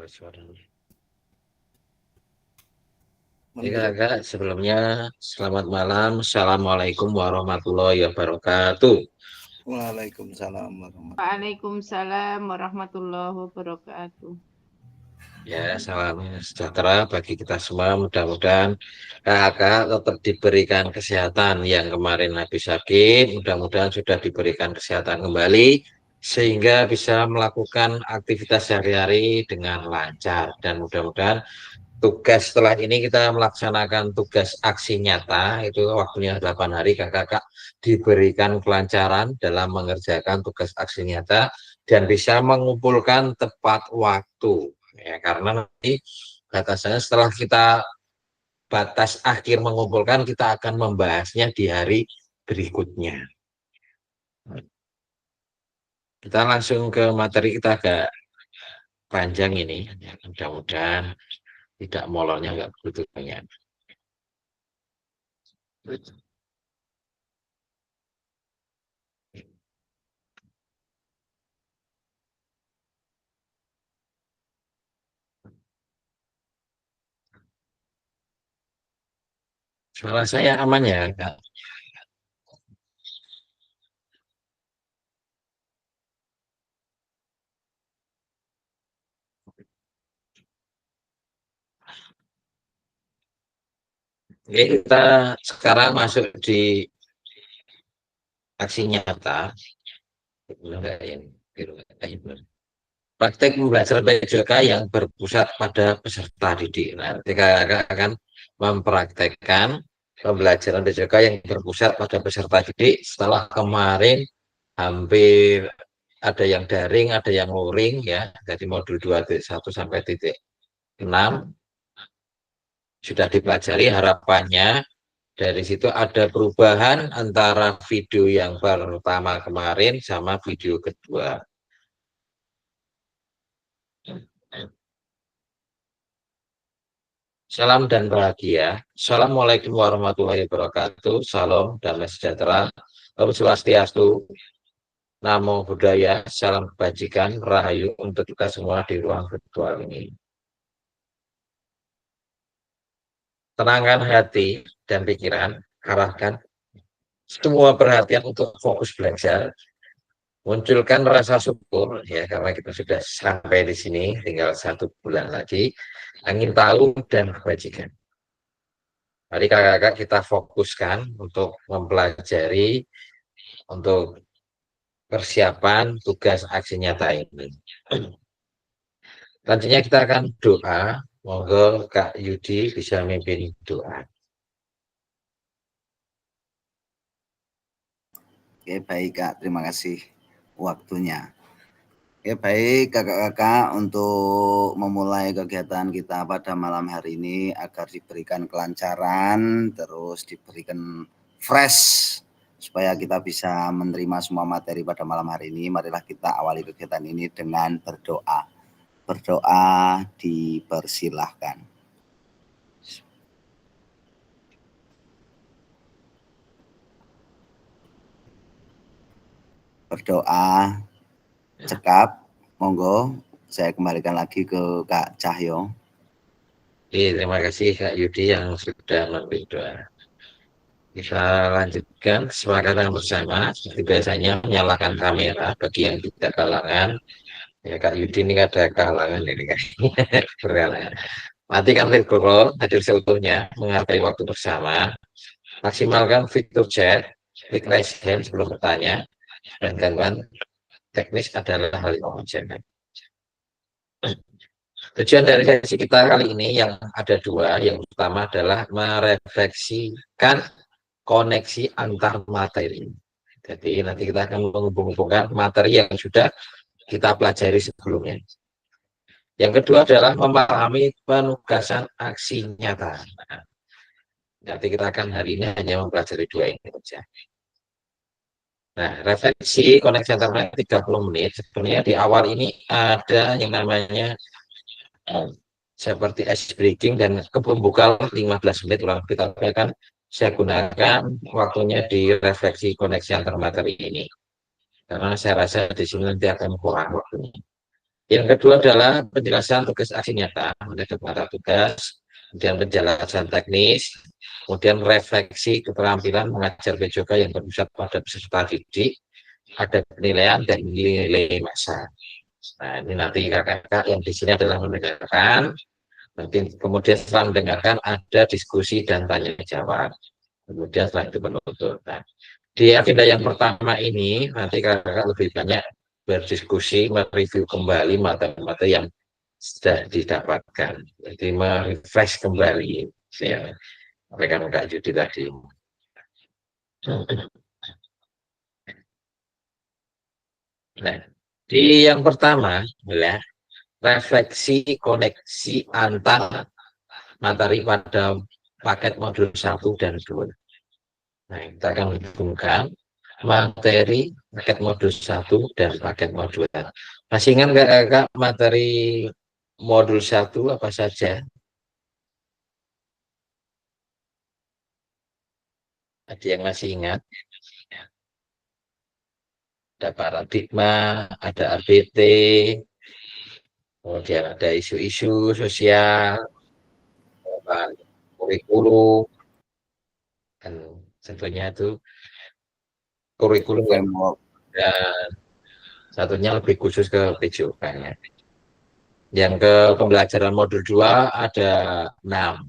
suaranya. Kakak, sebelumnya selamat malam. Assalamualaikum warahmatullahi wabarakatuh. Waalaikumsalam warahmatullahi Waalaikumsalam warahmatullahi wabarakatuh. Ya, salam sejahtera bagi kita semua. Mudah-mudahan kakak tetap diberikan kesehatan. Yang kemarin habis sakit, mudah-mudahan sudah diberikan kesehatan kembali sehingga bisa melakukan aktivitas sehari-hari dengan lancar. Dan mudah-mudahan tugas setelah ini kita melaksanakan tugas aksi nyata, itu waktunya 8 hari, kakak diberikan kelancaran dalam mengerjakan tugas aksi nyata dan bisa mengumpulkan tepat waktu. Ya, karena nanti batasannya setelah kita batas akhir mengumpulkan, kita akan membahasnya di hari berikutnya. Kita langsung ke materi, kita agak panjang ini, mudah-mudahan tidak molornya nggak begitu banyak. Suara saya aman ya, Kak? Oke, kita sekarang masuk di aksi nyata. Praktek pembelajaran PJK yang berpusat pada peserta didik. Nah, kakak akan mempraktekkan pembelajaran PJK yang berpusat pada peserta didik setelah kemarin hampir ada yang daring, ada yang luring ya, dari modul 2.1 sampai titik 6 sudah dipelajari. Harapannya dari situ ada perubahan antara video yang pertama kemarin sama video kedua. Salam dan bahagia. Assalamualaikum warahmatullahi wabarakatuh. Salam damai sejahtera. Om Swastiastu. Namo Buddhaya. Salam kebajikan. Rahayu untuk kita semua di ruang virtual ini. Tenangkan hati dan pikiran. Arahkan semua perhatian untuk fokus belajar. Munculkan rasa syukur ya, karena kita sudah sampai di sini, tinggal 1 bulan lagi. Angin tahu dan kebajikan. Mari kakak-kakak kita fokuskan untuk mempelajari, untuk persiapan tugas aksi nyata ini. Selanjutnya kita akan doa. Monggo Kak Yudi bisa memimpin doa. Oke, baik Kak, terima kasih waktunya. Oke, baik kakak-kakak, untuk memulai kegiatan kita pada malam hari ini agar diberikan kelancaran, terus diberikan fresh supaya kita bisa menerima semua materi pada malam hari ini. Marilah kita awali kegiatan ini dengan berdoa. Berdoa dipersilahkan. Berdoa cekap, monggo saya kembalikan lagi ke Kak Cahyo. Terima kasih Kak Yudi yang sudah memimpin doa. Kita lanjutkan kesepakatan bersama. Seperti biasanya menyalakan kamera bagi yang tidak kalangan. Ya Kak Yudi ini ada kalangan ini kan. Berkalangan. Matikan video hadir seutuhnya, menghargai waktu bersama. Maksimalkan fitur chat, klik raise hand sebelum bertanya, dan gangguan teknis adalah hal yang wajar. Tujuan dari sesi kita kali ini yang ada 2. Yang pertama adalah merefleksikan koneksi antar materi. Jadi nanti kita akan menghubung-hubungkan materi yang sudah kita pelajari sebelumnya. Yang kedua adalah memahami penugasan aksi nyata. Nanti kita akan hari ini hanya mempelajari 2 ini saja. Nah, refleksi koneksi antar materi 30 menit. Sebenarnya di awal ini ada yang namanya seperti ice breaking dan pembuka 15 menit ulang lebih, tapi akan saya gunakan waktunya di refleksi koneksi antar materi ini karena saya rasa di sini nanti akan kurang waktunya. Yang kedua adalah penjelasan tugas aksi nyata, mata tugas, kemudian penjelasan teknis, kemudian refleksi keterampilan mengajar PJOK yang berpusat pada peserta didik, ada penilaian dan nilai masa. Nah, ini nanti kakak-kakak yang di sini adalah mendengarkan, nanti kemudian setelah mendengarkan ada diskusi dan tanya jawab, kemudian setelah itu penutup. Nah, di agenda yang pertama ini nanti kakak lebih banyak berdiskusi, mereview kembali materi-materi yang sudah didapatkan, jadi merefresh kembali ya rekan-rekan Yudi tadi. Nah, di yang pertama ya refleksi koneksi antar materi pada paket modul 1 dan 2. Nah, kita akan hubungkan materi paket modul 1 dan paket modul 2. Masih ingat nggak Kak materi modul 1 apa saja? Ada yang masih ingat? Ada paradigma, ada ABT, kemudian ada isu-isu sosial, kurikulum, dan tentunya itu kurikulum Framework. dan satunya lebih khusus ke PJOK-nya. Yang ke pembelajaran modul 2 ada 6.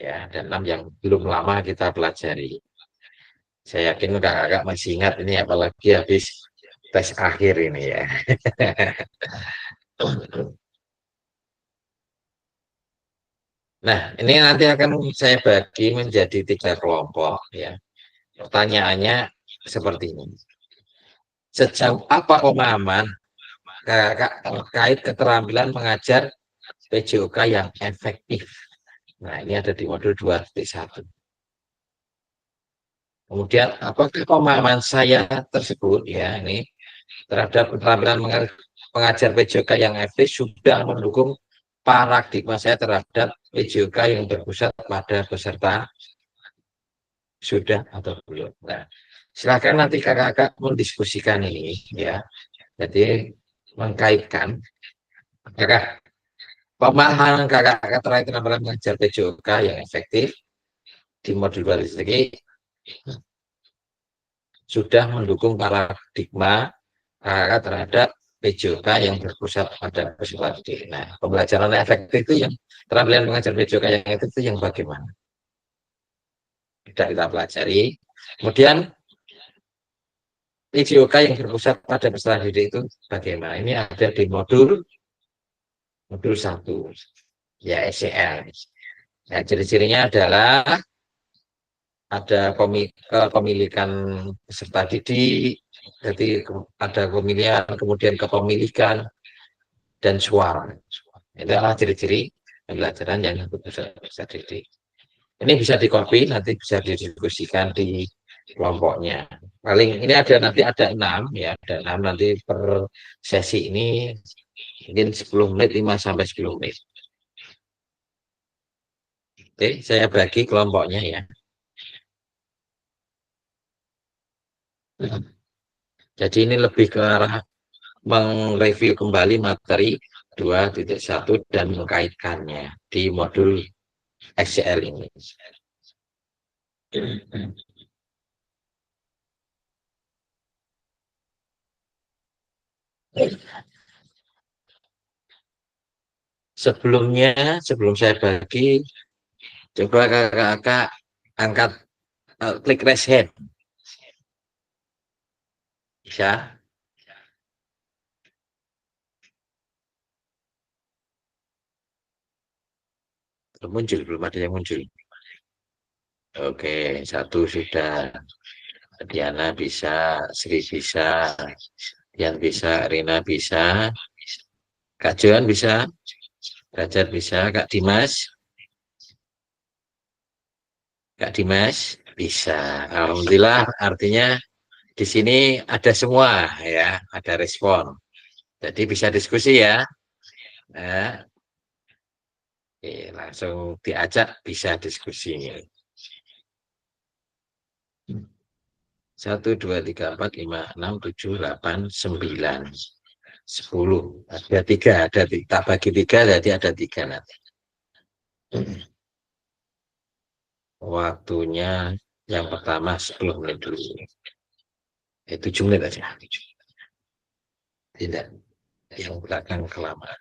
Ya, ada 6 yang belum lama kita pelajari. Saya yakin kakak-kakak masih ingat ini apalagi habis tes akhir ini ya. Nah, ini nanti akan saya bagi menjadi 3 kelompok ya. Pertanyaannya seperti ini. Sejauh apa pemahaman kakak terkait keterampilan mengajar PJOK yang efektif? Nah, ini ada di modul 2.1. Kemudian, apakah pemahaman saya tersebut ya ini terhadap keterampilan mengajar PJOK yang efektif sudah mendukung paradigma saya terhadap PJOK yang berpusat pada peserta, sudah atau belum? Nah, silakan nanti kakak-kakak mendiskusikan ini ya. Jadi mengkaitkan apakah pemahaman kakak-kakak terkait keterampilan mengajar PJOK yang efektif di modul 2 ini sudah mendukung paradigma terhadap PJOK yang berpusat pada peserta didik. Nah, pembelajaran efektif itu yang keterampilan mengajar PJOK yang efektif itu yang bagaimana? Tidak kita pelajari. Kemudian PJOK yang berpusat pada peserta didik itu bagaimana? Ini ada di modul 1 ya SCL. Nah, ciri-cirinya adalah ada pemilikan peserta didik, jadi ada pemilihan, kemudian kepemilikan dan suara. Itu adalah ciri-ciri pembelajaran yang peserta didik. Ini bisa di-copy, nanti bisa didiskusikan di kelompoknya. Paling ini nanti ada 6 ya, ada 6 nanti per sesi ini mungkin 10 menit, 5 sampai 10 menit. Oke, saya bagi kelompoknya ya. Jadi ini lebih ke arah mereview kembali materi 2.1 dan mengkaitkannya di modul SCL ini. Sebelumnya, sebelum saya bagi, coba kakak-kakak angkat klik raise hand. Bisa? Belum muncul, belum ada yang muncul. Oke, 1 sudah. Diana bisa, Sri bisa, Dian bisa, Rina bisa, Kak Johan bisa, Rajar bisa, Kak Dimas bisa. Alhamdulillah, artinya di sini ada semua ya, ada respon. Jadi bisa diskusi ya. Nah, langsung diajak bisa diskusi. 1, 2, 3, 4, 5, 6, 7, 8, 9. 10. Ada 3, tak bagi 3, jadi ada 3 nanti. Waktunya yang pertama 10 menit dulu. 7 menit aja. Tidak, yang belakang kelamaan.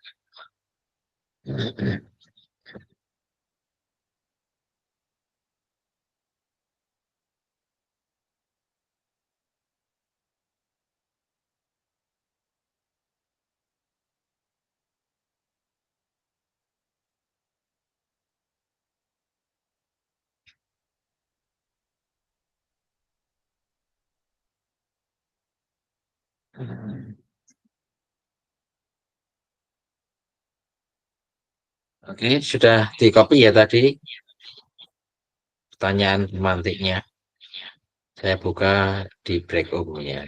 Oke, sudah di copy ya tadi pertanyaan pemantiknya. Saya buka di break room-nya.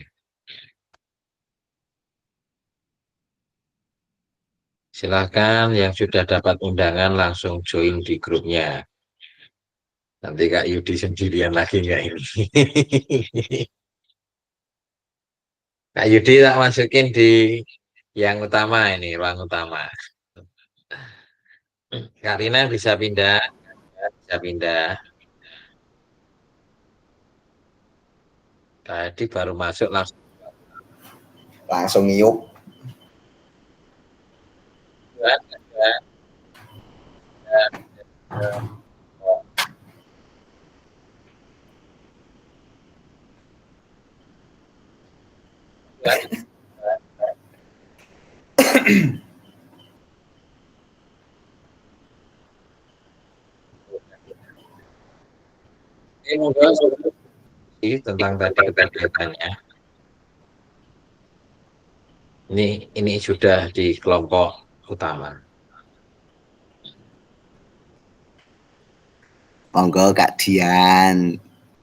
Silahkan yang sudah dapat undangan langsung join di grupnya. Nanti Kak Yudi sendirian lagi nggak ini? Kak Yudi tak masukin di yang utama ini, ruang utama. Kak Rina bisa pindah, bisa pindah. Tadi baru masuk Langsung ngiyup. Tentang tadi kegiatannya. Ini sudah di kelompok utama. Monggo Kak Dian,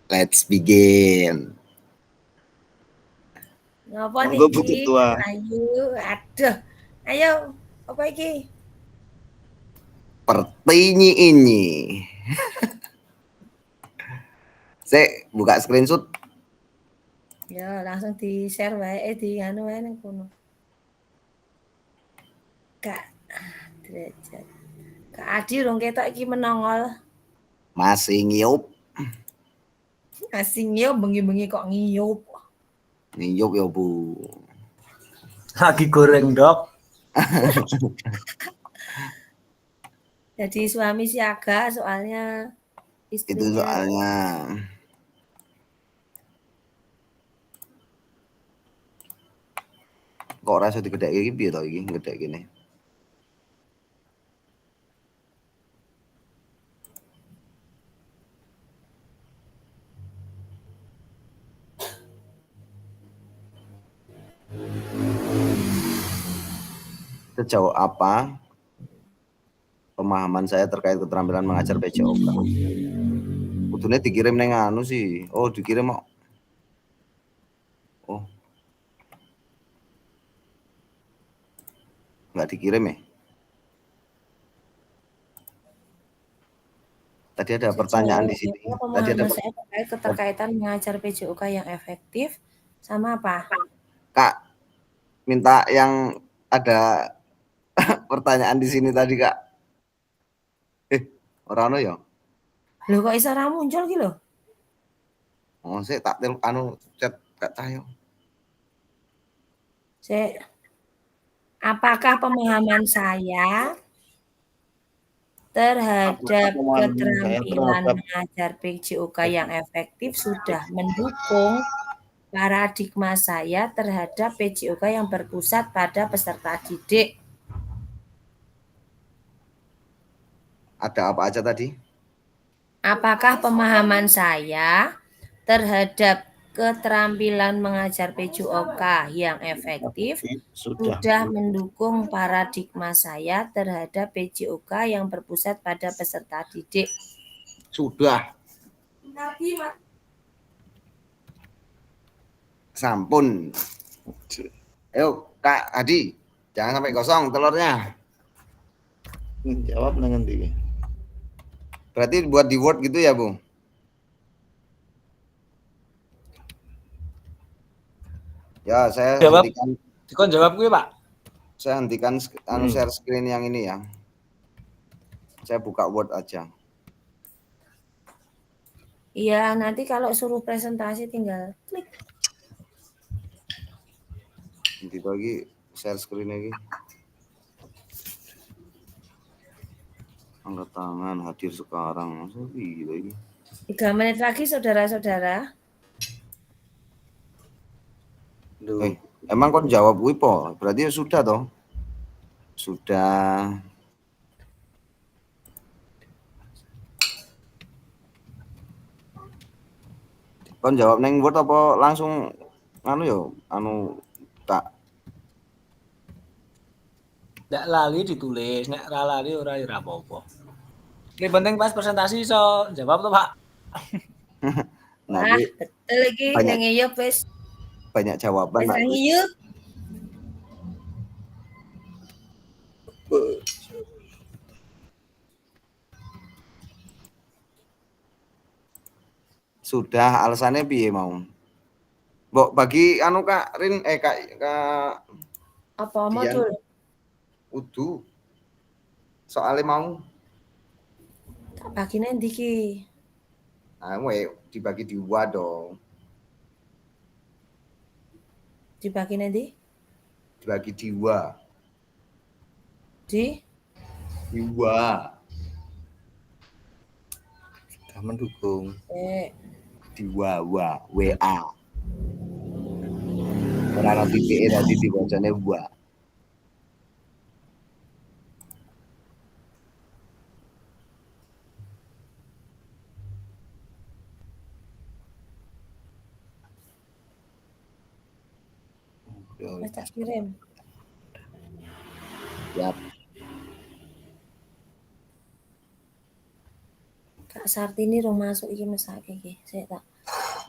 let's begin. Ngapa Monggo Bu niki? Ketua. Ayo, aduh. Ayo, apa iki? Pertinyi ini. Saya buka screenshot. Ya, langsung di-share wae di anu wae nang kono. Kak derajat. Kak Adi rong ketok iki menongol. Masih ngiyup. Masih ngiyup bengi-bengi kok ngiyup. Ngiyup ya Bu. Lagi goreng dok. Jadi suami siaga soalnya istrinya. Itu soalnya. Kok rasa digedheke iki piye to iki gedhek kene. Sejauh apa pemahaman saya terkait keterampilan mengajar PJOK? Kudune dikirim neng anu sih. Oh, dikirim kok. Oh. Enggak dikirim ya? Tadi ada pertanyaan di sini. Tadi ada saya terkait keterkaitan mengajar PJOK yang efektif sama apa? Kak, minta yang ada pertanyaan di sini tadi, Kak. Ora ono ya? Lho kok iso ora muncul ki lho? Oh, saya tak anu chat Kak Cahyo. Apakah pemahaman saya terhadap keterampilan mengajar PJOK yang efektif sudah mendukung paradigma saya terhadap PJOK yang berpusat pada peserta didik? Ada apa aja tadi? Apakah pemahaman saya terhadap keterampilan mengajar PJOK yang efektif sudah mendukung paradigma saya terhadap PJOK yang berpusat pada peserta didik? Sudah. Sampun. Ayo Kak Adi, jangan sampai kosong telurnya. Jawab dengan nanti. Berarti buat di Word gitu ya, Bu? Ya, saya Jawab. hentikan. Dikon jawab gue, Pak. Saya hentikan share screen yang ini ya. Saya buka Word aja. Iya, nanti kalau suruh presentasi tinggal klik. Nanti lagi share screen lagi. Angkat tangan hadir sekarang. Masa gitu ini. 3 menit lagi saudara-saudara. Emang kon jawab wipo? Berarti ya sudah toh? Sudah. Kon jawab neng Word apa langsung anu yo tak Ndak lali ditulis, nek ra lali ora apa-apa. Ini penting pas presentasi iso jawab tuh, Pak. nah, betul lagi nang iya wis banyak jawaban Pak. Yuk. Sudah, alasannya piye mau? Mbok bagi anu Kak Rin Kak Apa modul? Udu. Soalnya mau Tak bagi nanti ki. dibagi dua dong. Dibagi nanti? Dibagi dua. Dua. Sudah mendukung. Dua WA. Orang titik tadi dibacanya WA. Mas tak kirim. Siap. Kak Sartini rong masuk iki mesake iki. Saya tak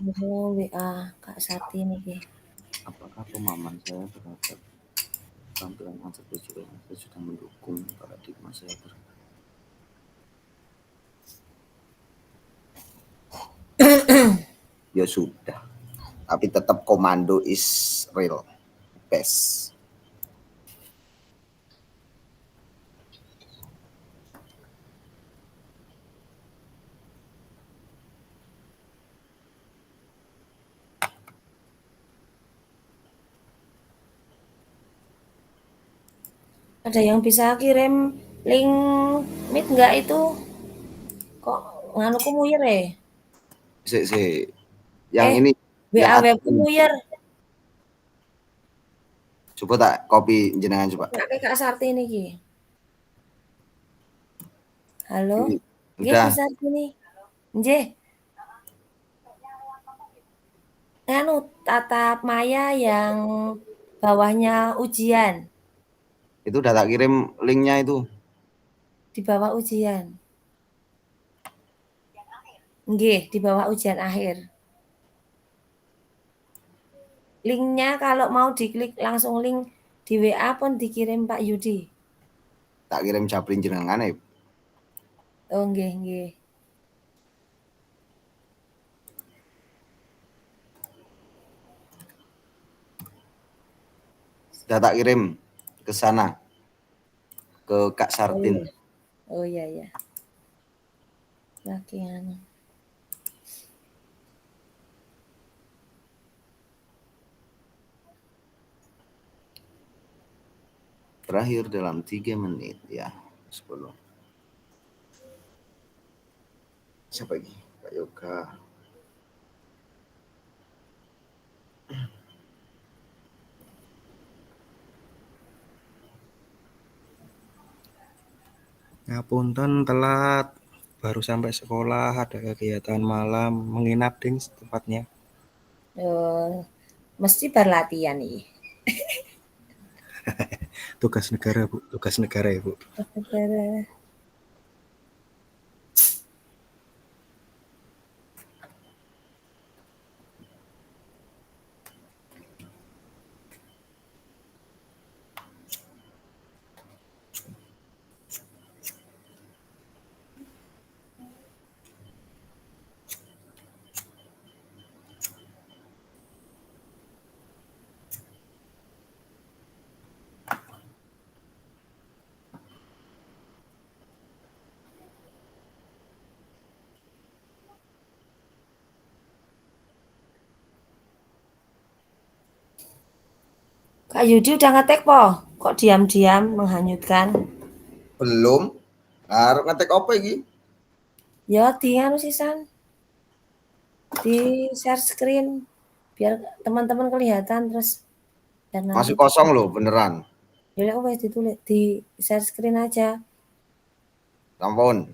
WA Kak Sartini iki. Apakah pemahaman saya terhadap tampilan answer saya sudah mendukung paradigma saya ya sudah, tapi tetap komando is real best. Ada yang bisa kirim link Meet enggak itu? Kok nganuku muyer ya? Yang ini WA webku muyer. Coba tak copy jenengan coba. Kak Sartini iki. Halo? Nggih, Kak Sartini. Nggih. Tatap maya yang bawahnya ujian. Itu udah tak kirim linknya itu. Di bawah ujian. Nggih, di bawah ujian akhir. Linknya kalau mau diklik langsung link di WA pun dikirim Pak Yudi. Tak kirim japrin jenengan ya. Oh nggih. Sudah tak kirim ke sana. Ke Kak Sartin. Oh iya. Lagi anu. Terakhir dalam 3 menit ya, 10. Siapa lagi? Pak Yoga. Ngapunten telat, baru sampai sekolah, ada kegiatan malam, menginap ding tempatnya. Mesti berlatihan nih. Tugas negara Bu, tugas negara ya Bu. Tugas negara. Kak Yudi udah ngetek po? Kok diam-diam menghanyutkan? Belum. Arep ngetek apa iki? Ya di anu sisan. Di share screen biar teman-teman kelihatan terus dan nanti Masih kosong loh beneran. ya wes ditulis di share screen aja. Ampun.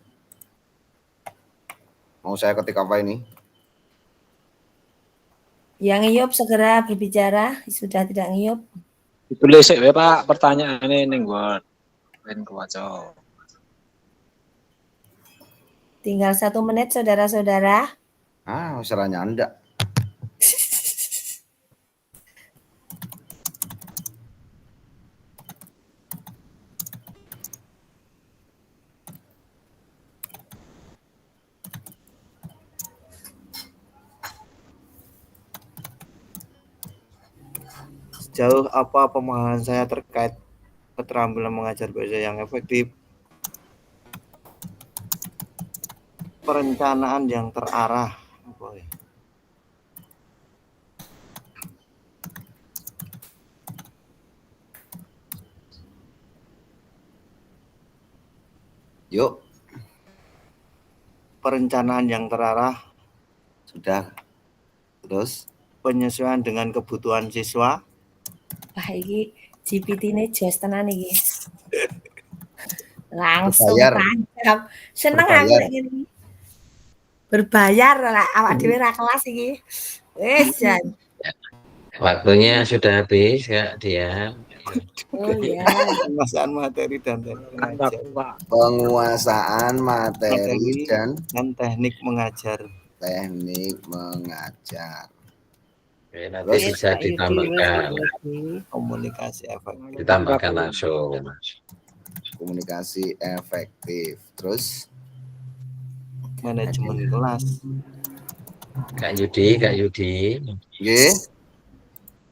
Mau saya ketik apa ini? Yang ngiyup segera berbicara, sudah tidak ngiyup. Ditulis sik wae Pak pertanyaane ning Word. Ben kewaca. Tinggal 1 menit saudara-saudara. Ah, wis ora nyandak. Sejauh apa pemahaman saya terkait keterampilan mengajar bahasa yang efektif? Perencanaan yang terarah. Apa ya? Yuk, Perencanaan yang terarah, sudah. Terus penyesuaian dengan kebutuhan siswa, Wah, iki GPT ini jos tenan iki. Langsung Berbayar. tancap. Seneng aku Berbayar. lek ngene. Berbayar lah awak dhewe ra kelas iki. Wis jan. Waktunya sudah habis, Kak Dian. Oh ya. penguasaan materi dan teknik mengajar. Penguasaan materi Materi dan dan teknik mengajar. teknik mengajar. Oke, nanti Terus bisa ditambahkan, Komunikasi efektif. ditambahkan langsung. komunikasi efektif. Terus Manajemen kelas. Kak Yudi, Nggih,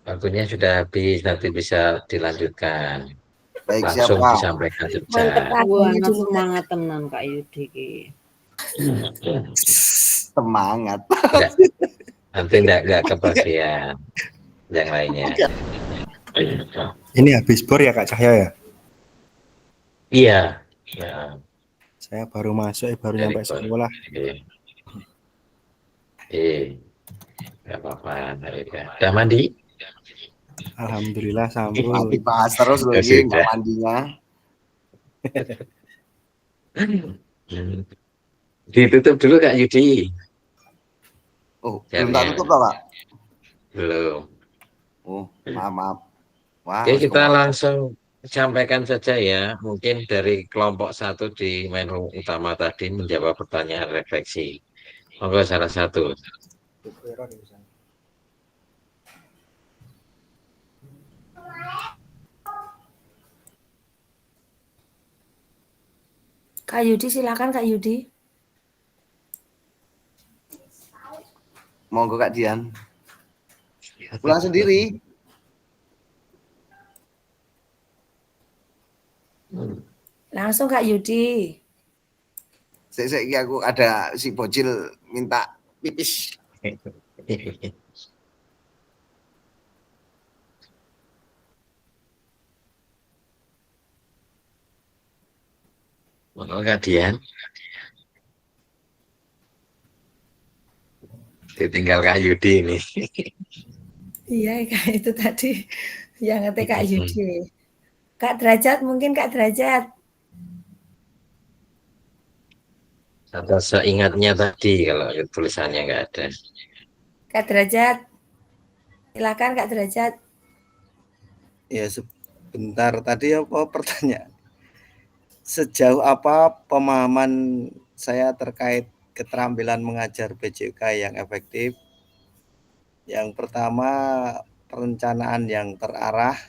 waktunya sudah habis, nanti bisa dilanjutkan. baik Langsung siapa? disampaikan Mantep saja. Wah, lagunya anak dulu. semangat tenan Kak Yudi ki. Semangat. Nanti enggak kebagian yang lainnya. Ini habis bor ya Kak Cahya ya? Iya. Ya. Saya baru masuk, baru Dari nyampe sekolah. Nggak apa-apa. Udah mandi? Alhamdulillah Tapi sampun. bahas terus loh Ya ini nggak sudah. mandinya. Ditutup dulu Kak Yudi. Oh, belum tak tutup toh, Pak? Belum. Oh, maaf. Wah, Oke, wis kita kok. langsung sampaikan saja ya. Mungkin dari kelompok 1 di menu utama tadi menjawab pertanyaan refleksi. Monggo salah satu. Kak Yudi silakan Kak Yudi. Monggo Kak Dian. Pulang sendiri. Langsung Kak Yudi. Saya aku ada si bocil minta pipis. Monggo Kak Dian. Ditinggal Kak Yudi ini. Iya Kak itu tadi yang ngetik Kak Yudi. Kak Derajat mungkin Kak Derajat. Atau seingatnya tadi kalau tulisannya nggak ada. Kak Derajat. Silakan Kak Derajat. Ya sebentar tadi apa pertanyaan? Sejauh apa pemahaman saya terkait keterampilan mengajar BJK yang efektif? Yang pertama, perencanaan yang terarah,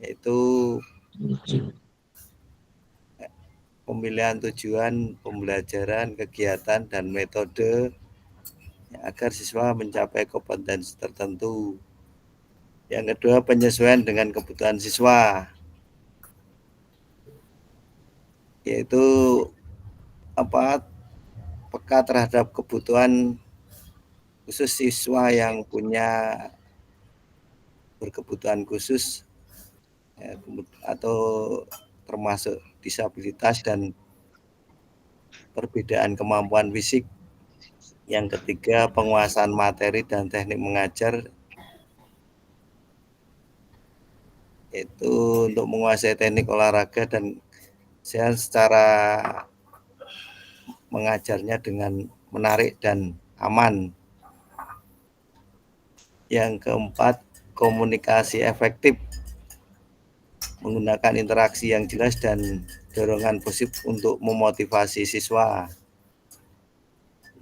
yaitu pemilihan tujuan pembelajaran, kegiatan, dan metode agar siswa mencapai kompetensi tertentu. Yang kedua, penyesuaian dengan kebutuhan siswa, yaitu peka terhadap kebutuhan khusus siswa yang punya berkebutuhan khusus ya, atau termasuk disabilitas dan perbedaan kemampuan fisik. Yang ketiga, penguasaan materi dan teknik mengajar, itu untuk menguasai teknik olahraga dan saya secara mengajarnya dengan menarik dan aman. Yang keempat, komunikasi efektif menggunakan interaksi yang jelas dan dorongan positif untuk memotivasi siswa.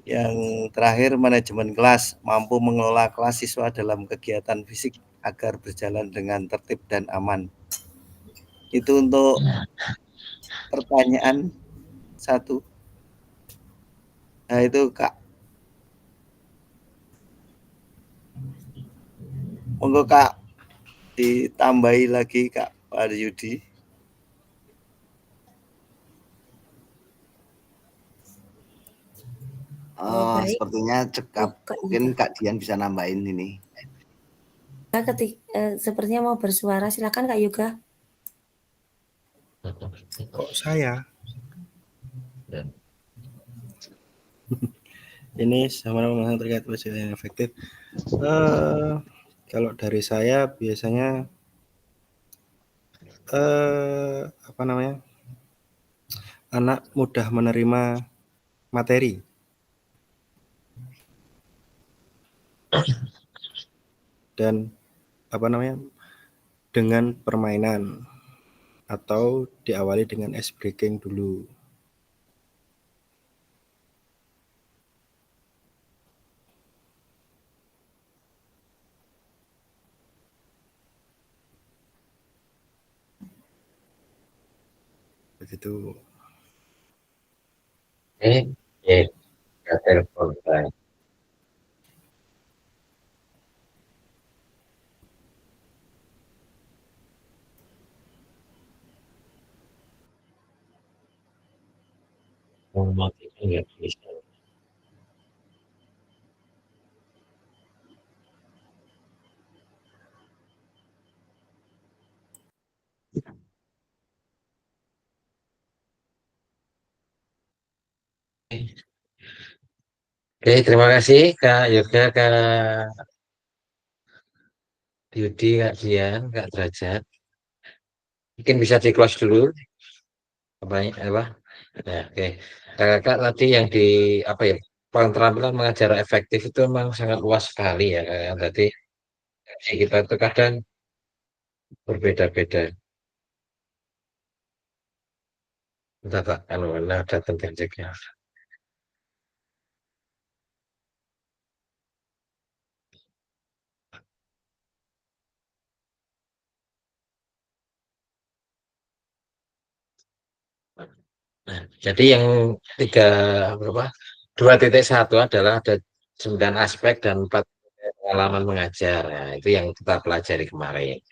Yang terakhir, manajemen kelas, mampu mengelola kelas siswa dalam kegiatan fisik agar berjalan dengan tertib dan aman. Itu untuk pertanyaan 1. Nah, itu Kak. Monggo Kak ditambahi lagi Kak Wahyudi. Baik. Sepertinya cekap. Kak Mungkin Yuka. Kak Dian bisa nambahin ini. Sepertinya mau bersuara, silakan Kak Yoga. Kok saya? Ya. Ini sama-sama terkait wasilah yang efektif. Kalau dari saya biasanya apa namanya, anak mudah menerima materi dan apa namanya, dengan permainan atau diawali dengan ice breaking dulu. Begitu. Nggak telepon saya. Mau matikan nggak bisa. Oke, terima kasih Kak Yoga, Kak Yudi, Kak Dian, Kak Derajat. Mungkin bisa di close dulu apa? Nah, oke. Kakak tadi yang di apa ya? Keterampilan mengajar efektif itu memang sangat luas sekali ya, Kak. Tadi kita itu kadang berbeda-beda. Bentar, Pak. Ada tentang ceknya. Nah, jadi yang tiga berapa? 2.1 adalah ada 9 aspek dan 4 pengalaman mengajar. Nah, itu yang kita pelajari kemarin.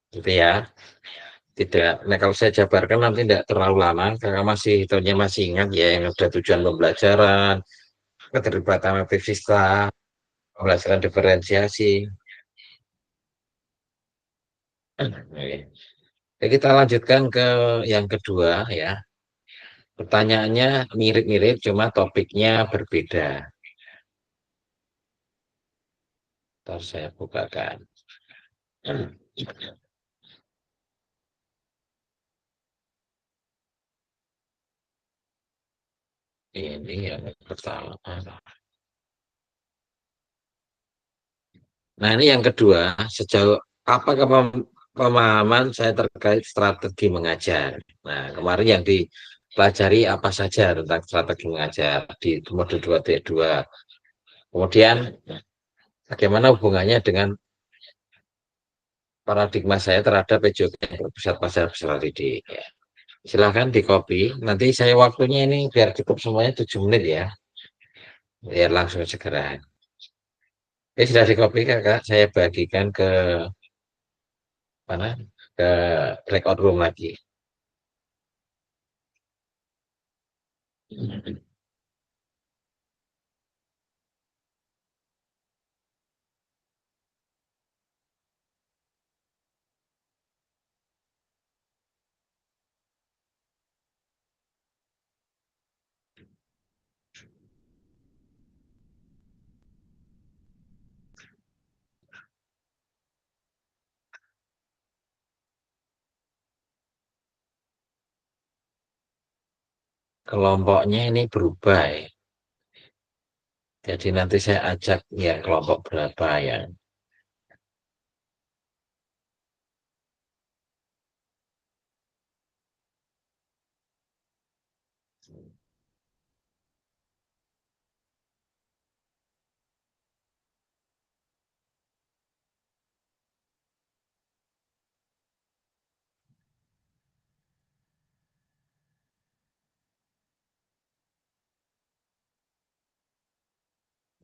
Gitu ya. Tidak. Nah, kalau saya jabarkan nanti tidak terlalu lama karena masih hitungnya masih ingat ya yang ada tujuan pembelajaran, keterlibatan aktif siswa, pembelajaran diferensiasi. Oke. Jadi kita lanjutkan ke yang kedua ya. Pertanyaannya mirip-mirip, cuma topiknya berbeda. Ntar saya bukakan. Ini yang pertama. Nah, ini yang kedua, sejauh apa pemahaman saya terkait strategi mengajar. Nah, kemarin yang dipelajari apa saja tentang strategi mengajar di mode 2T2. Kemudian bagaimana hubungannya dengan paradigma saya terhadap PJOK pusat pasar besar didik. Ya. Silahkan di copy. Nanti saya waktunya ini biar cukup semuanya 7 menit ya. Biar langsung segera. Ini sudah di copy kakak. Saya bagikan ke mana? Ke breakout room lagi. kelompoknya ini berubah ya. Jadi nanti saya ajak yang kelompok berapa yang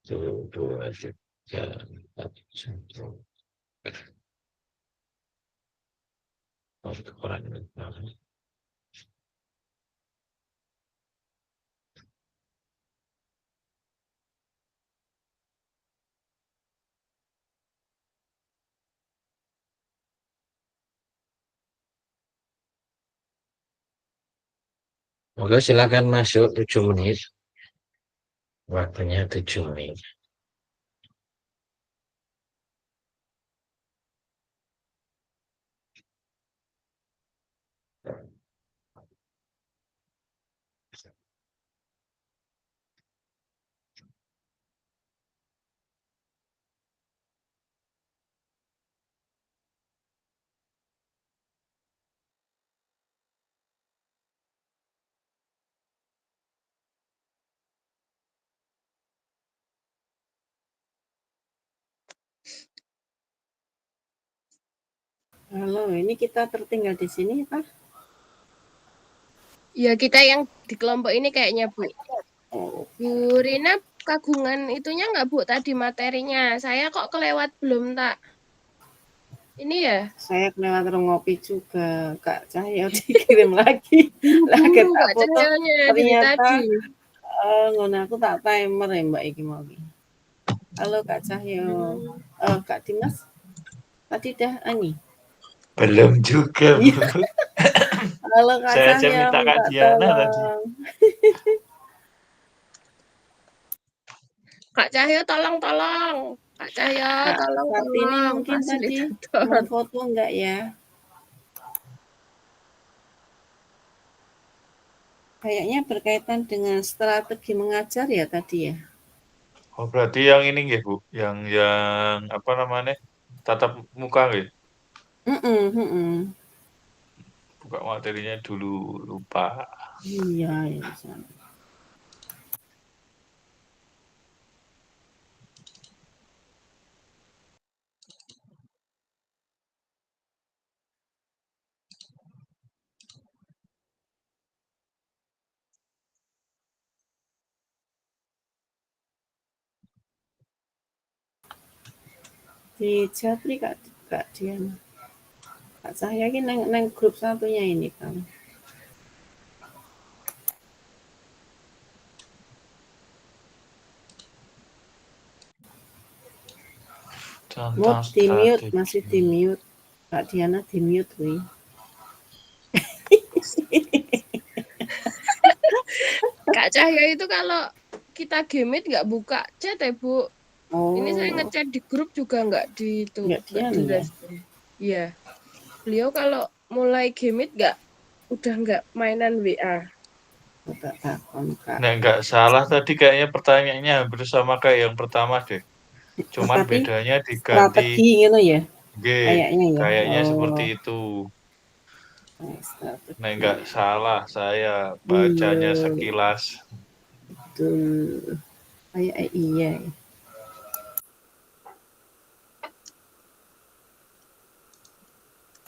satu, dua, tiga, empat, satu. Oh, itu kurang ini. Oke, silakan masuk 7 menit. Waktunya 7 menit. Halo, ini kita tertinggal di sini, Pak? Ya, kita yang di kelompok ini kayaknya, Bu. Oh, Bu Rina kagungan itunya nggak, Bu, tadi materinya? Saya kok kelewat belum, tak? Ini ya? saya kelewat ngopi juga. Kak Cahyo dikirim lagi. Lah Buru kita Kak foto Cahyonya dari ternyata tadi. ngono aku tak timer ya Mbak iki mau iki. Halo Kak Cahyo. Kak Dimas tadi dah ani. Belum juga, Bu. Halo Kak Saya aja Cahyo, minta Kak Diana tadi. tolong. Kak Cahyo tolong. Kak Cahyo Kak tolong. Kartini mungkin tadi mau foto enggak ya? Kayaknya berkaitan dengan strategi mengajar ya tadi ya. Oh, berarti yang ini nggih, Bu. Yang apa namanya? Tatap muka nggih. Buka materinya dulu, lupa. Iya, ya. Di Japri Kak Dian. Kak saya ini neng grup satunya ini kan. Tentang Mute, di mute, strategi. masih di mute. Kak Diana di mute wi. Kak Cahyo itu kalau kita gamit nggak buka chat ya, Bu. Oh. Ini saya ngechat di grup juga nggak di itu, Nggak nggak Dian, direspon. Iya. Beliau kalau mulai gamit udah nggak mainan WA. Tak takon Kak. Nah, nggak salah tadi kayaknya pertanyaannya hampir sama kayak yang pertama deh. Cuman Tapi bedanya strategi diganti gitu ya. G. Kayaknya ya. Kayaknya seperti itu. Strategi. Nah, nggak salah saya bacanya Iya. sekilas. Betul. Kayak iya.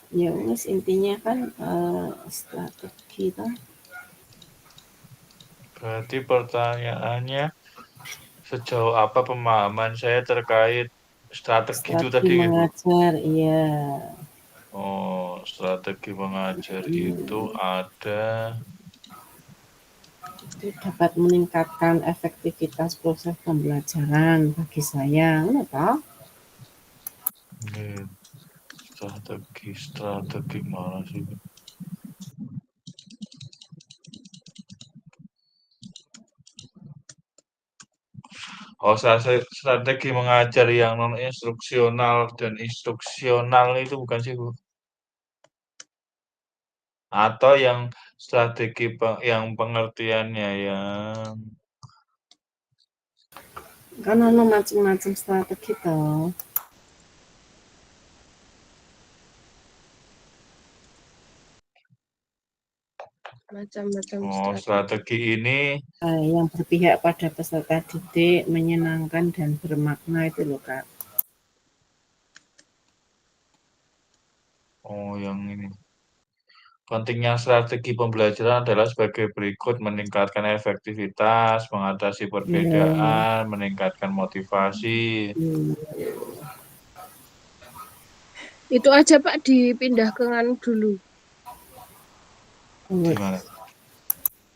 Ya wes intinya kan strategi kan. Berarti pertanyaannya sejauh apa pemahaman saya terkait strategi itu tadi, Bu? Mengajar, iya. Oh, strategi mengajar itu ada Itu dapat meningkatkan efektivitas proses pembelajaran bagi saya, tahu? strategi mana sih? Oh, strategi mengajar yang non instruksional dan instruksional itu bukan sih, Bu? Atau yang strategi yang pengertiannya yang Kan ono macam-macam strategi toh. Macam-macam strategi. strategi ini Yang berpihak pada peserta didik, menyenangkan dan bermakna itu loh Kak. yang ini. Pentingnya strategi pembelajaran adalah sebagai berikut: meningkatkan efektivitas, mengatasi perbedaan, meningkatkan motivasi. Itu aja Pak dipindah ke nganu dulu. Gimana?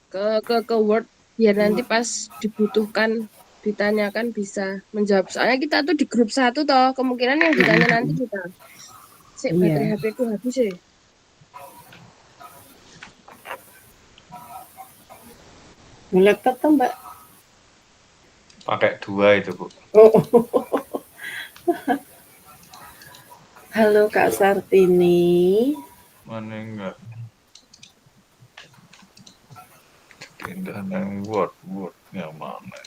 Ke Word biar nanti pas dibutuhkan ditanyakan bisa menjawab. Soalnya kita tuh di grup 1 toh, kemungkinan yang ditanya nanti kita. Baterai HP ku habis ya. Laptop tuh Mbak. Pakai 2 itu, Bu. Halo Kak Sartini. Mana enggak? Pindah yang Word yang mana?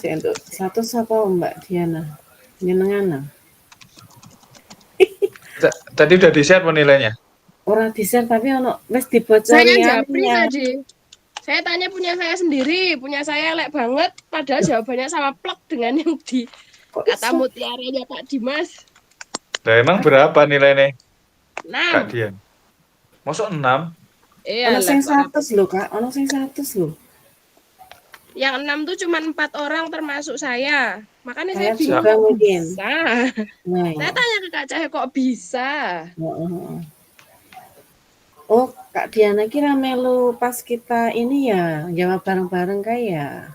Untuk satu siapa Mbak Diana? Jenengan. Tadi udah di-share penilainya? Orang di-share tapi ono wis dibocori. Saya japri tadi. Saya tanya punya saya sendiri, punya saya elek banget, padahal jawabannya sama plek dengan yang di kata mutiaranya Pak Dimas. Nah, emang berapa nilainya? 6. Kak Dian. Masuk 6? Iya. Ono sing 100 lho Kak, ono sing 100 lho. Yang 6 tuh cuma 4 orang termasuk saya. Makanya saya bingung kok mungkin. Bisa. Saya tanya ke Kak Cahaya kok bisa. Oh, Kak Diana kira melu pas kita ini ya, jawab bareng-bareng kayak.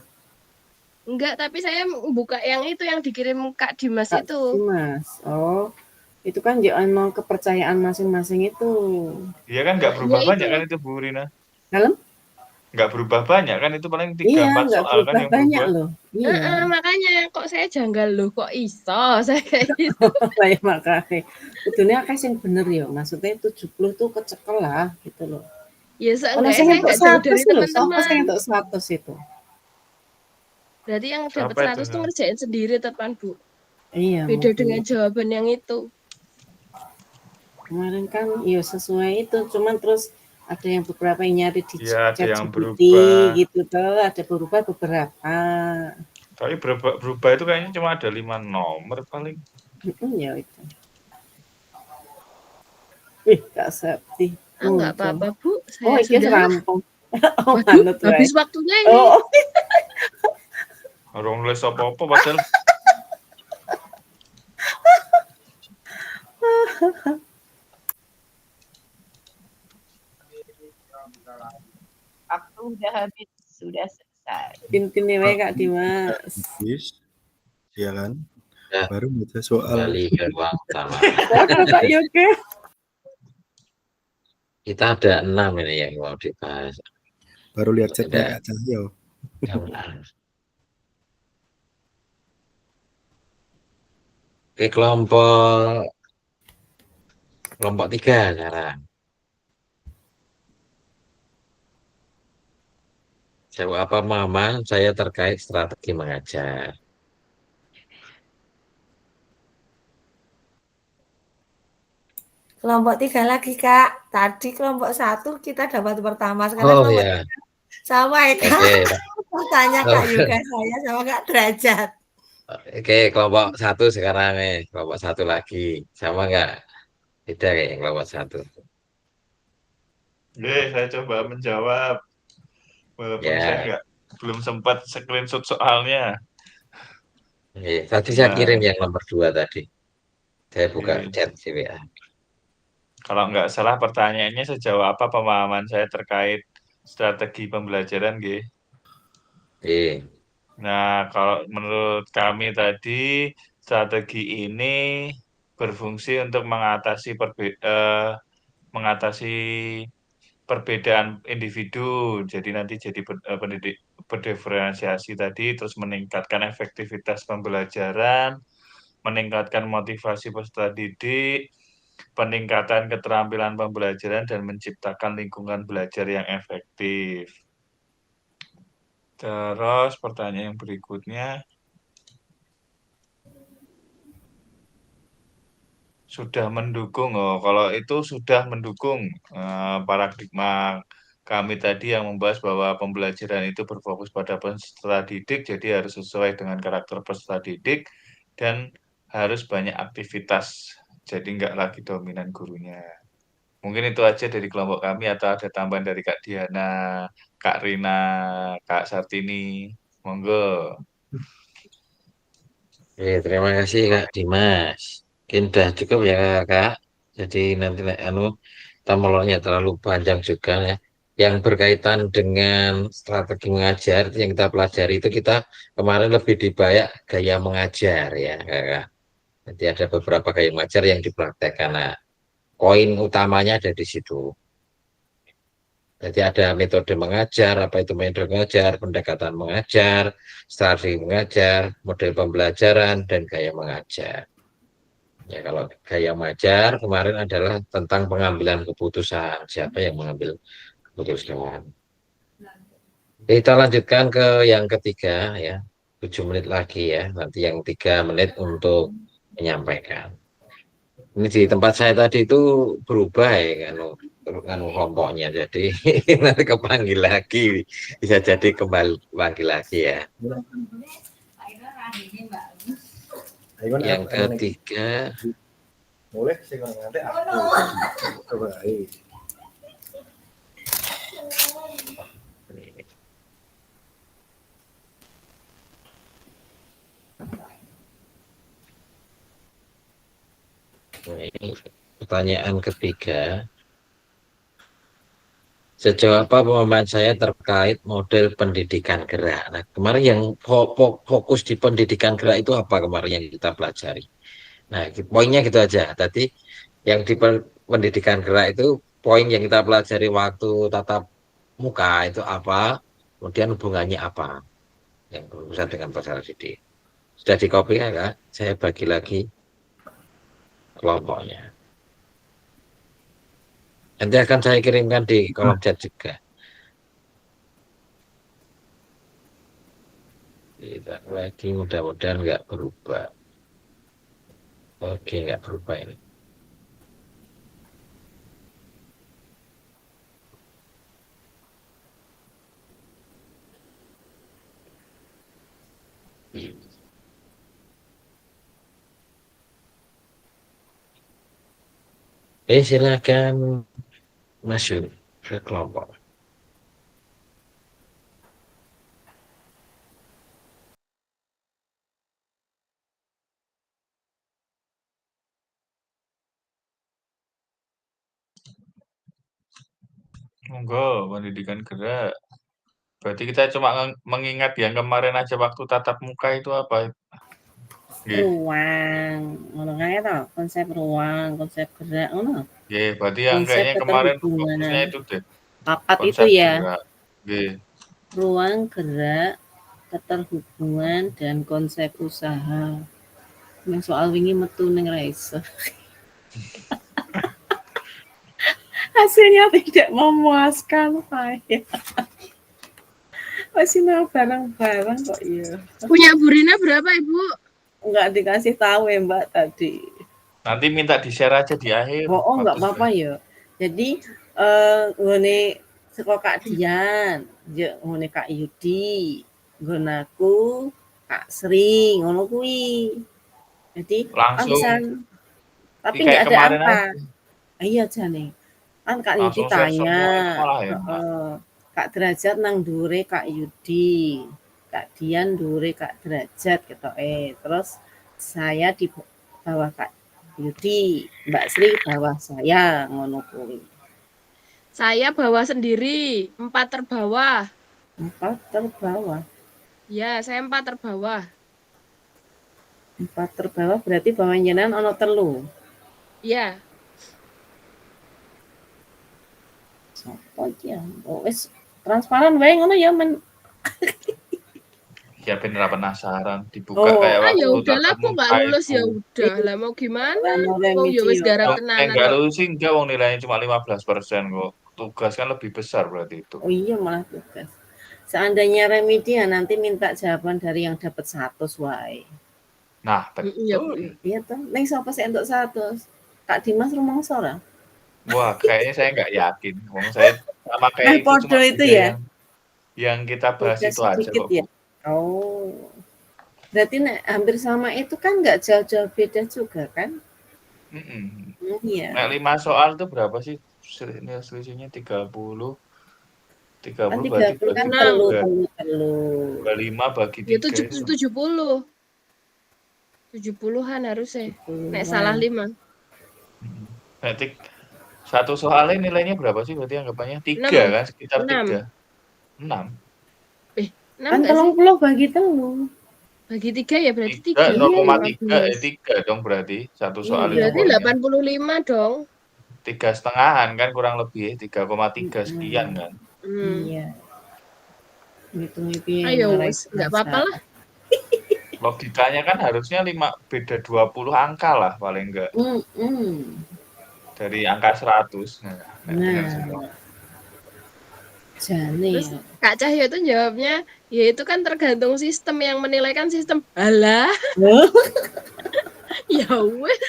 Enggak, tapi saya buka yang itu yang dikirim Kak Dimas Kak itu. Dimas. Oh, itu kan emang kepercayaan masing-masing itu. Iya kan nggak berubah banyak kan itu Bu Rina? Dalam? Nggak berubah banyak kan itu paling 3-4 soal kan yang banyak berubah. Loh. Iya. Makanya kok saya janggal loh, kok iso saya kayak gitu. Saya makanya. Betulnya akeh sing bener ya, maksudnya 70 tuh kecekel lah gitu loh. Ya seenggaknya saya nggak jauh dari teman-teman. Siapa yang untuk 100 itu? Berarti yang dapat 100 tuh ngerjain sendiri teman Bu. Iya. Beda dengan jawaban yang itu. Kemarin kan ya sesuai itu, cuman terus ada yang beberapa yang nyari di chat yang GPT gitu tuh, ada berubah beberapa. Tapi berubah itu kayaknya cuma ada 5 nomor paling. Ya itu. Kak Septi. Enggak apa-apa Bu, saya sudah rampung. Habis waktunya ini. Orang nulis apa-apa padahal. Waktu udah habis, sudah selesai. Pintinnya Kak Dimas. Habis, ya kan? Ya. Baru baca soal. Kembali ke ruang utama. Kak Yoga. Kita ada 6 ini yang mau dibahas. Baru lihat chatnya Kak Cahyo. Oke, kelompok 3 sekarang. Jawab apa Mama saya terkait strategi mengajar. Kelompok 3 lagi Kak. Tadi kelompok 1 kita dapat pertama. Sekarang kelompok 3 sama ya Kak. Tanya Kak Yoga saya sama Kak Derajat. Oke, kelompok 1 sekarang nih. Kelompok 1 lagi. Sama nggak? Beda kayak kelompok 1. Saya coba menjawab. Walaupun saya belum sempat screenshot soalnya. Tadi saya kirim yang nomor 2 tadi. Saya buka chat CWA. Kalau nggak salah pertanyaannya sejauh apa pemahaman saya terkait strategi pembelajaran, G? Nah, kalau menurut kami tadi strategi ini berfungsi untuk mengatasi perbedaan individu. Jadi nanti jadi pendidik berdiferensiasi tadi, terus meningkatkan efektivitas pembelajaran, meningkatkan motivasi peserta didik, peningkatan keterampilan pembelajaran, dan menciptakan lingkungan belajar yang efektif. Terus pertanyaan yang berikutnya, sudah mendukung. Kalau itu sudah mendukung paradigma kami tadi yang membahas bahwa pembelajaran itu berfokus pada peserta didik, jadi harus sesuai dengan karakter peserta didik dan harus banyak aktivitas, jadi nggak lagi dominan gurunya. Mungkin itu aja dari kelompok kami, atau ada tambahan dari Kak Diana, Kak Rina, Kak Sartini. Monggo. Terima kasih Kak Dimas. Mungkin udah cukup ya Kak. Jadi nanti kita melonnya terlalu panjang juga ya. Yang berkaitan dengan strategi mengajar yang kita pelajari itu kita kemarin lebih dibayak gaya mengajar ya Kak. Nanti ada beberapa gaya mengajar yang dipraktekkan. Nah, poin utamanya ada di situ. Jadi ada metode mengajar, apa itu metode mengajar, pendekatan mengajar, strategi mengajar, model pembelajaran, dan gaya mengajar. Ya, kalau gaya mengajar kemarin adalah tentang pengambilan keputusan, siapa yang mengambil keputusan. Kita lanjutkan ke yang ketiga ya, 7 menit lagi ya, nanti yang 3 menit untuk menyampaikan. Ini di tempat saya tadi itu berubah ya kan kelompoknya, jadi nanti kepanggil lagi, bisa jadi kembali panggil lagi ya. Yang ketiga, boleh sih nanti aku coba. ini pertanyaan ketiga. Sejauh apa pemahaman saya terkait model pendidikan gerak? Nah, kemarin yang fokus di pendidikan gerak itu apa kemarin yang kita pelajari? Nah, poinnya gitu aja. Tadi yang di pendidikan gerak itu poin yang kita pelajari waktu tatap muka itu apa, kemudian hubungannya apa yang berurusan dengan peserta didik. Sudah di copy ya Kak? Saya bagi lagi kelompoknya. Nanti akan saya kirimkan di kolom chat juga. Tidak lagi, mudah-mudahan nggak berubah. Oke, nggak berubah ini. Silakan masuk ke kelompok. Monggo, pendidikan gerak. Berarti kita cuma mengingat yang kemarin aja waktu tatap muka itu apa? Ruang, ngono kae to, konsep ruang, konsep gerak ngono. Berarti yang Konsep kayaknya kemarin fokusnya keterhubungan. itu deh. Papat itu Konsep ya. gerak. Ruang gerak, keterhubungan, dan konsep usaha. Yang soal wingi metu ning ra iso. Hasilnya tidak memuaskan saya. Masih mau barang-barang kok ya. Punya Bu Rina berapa Ibu? Enggak dikasih tahu ya Mbak tadi. Nanti minta di-share aja di akhir. Oh enggak apa-apa ya. Jadi ngene saka Kak Dian, ngene Kak Yudi, nggonaku Kak Sri, ngono kuwi. Jadi langsung tapi enggak ada angka. Iya jane. Kan Kak Yudi tanya, Kak Derajat nang dhuwure Kak Yudi, Kak Dian dhuwure Kak Derajat ketoke. Terus saya di bawah Kak Yudi, Mbak Sri bawah saya, ngono kuwi. Saya bawah sendiri, 4 terbawah. 4 terbawah. Ya, saya 4 terbawah. 4 terbawah berarti bawah jenengan ono 3. Iya. Sopo iki ya? Oh, wis transparan wae ngono ya men. Ya bener penasaran dibuka kayak Ya waktu udahlah, tatap kok nggak muka lulus ya itu. udah. Lah mau gimana? Anu Wong ya remedi wis yo. garap Dong, tenanan enggak kok. lulus sih enggak, wong nilainya cuma 15% kok. Tugas kan lebih besar berarti itu. Oh iya malah tugas. Seandainya remedi ya nanti minta jawaban dari yang dapat 100 wae. Nah, Iya, betul. Iya toh. Ning sapa sih entuk 100? Kak Dimas rumangsa ora? Wah, kayaknya saya nggak yakin. Wong saya sama Nah, kayak itu cuma podo itu beda ya. yang kita bahas Beda itu aja sedikit kok, Bu. ya. Oh. Berarti hampir sama itu kan nggak jauh-jauh beda juga kan? Iya. Nah, 5 soal itu berapa sih? Selisihnya 30. 30 berarti 30 kan bagi 3. telu. 25 bagi Ya 3 70. 70-an harusnya. Nek salah 5. Berarti satu soalnya nilainya berapa sih berarti anggapannya? 3 6. kan? Sekitar 6. 3. 6. 6 Kan nggak sih? 30 bagi telu. Bagi 3 ya berarti 3, 3. 0,3 dong berarti. Satu soal itu Berarti poinnya. 85 dong. 3,5 kan kurang lebih 3,3 sekian kan. Iya. Hitung piye Ayo wes, enggak apa-apa lah. Logikanya kan harusnya beda 20 angka lah paling enggak. Dari angka 100. Nah. Jane Terus ya. Kak Cahyo itu jawabnya, ya itu kan tergantung sistem yang menilaikan sistem. Alah. Ya wes.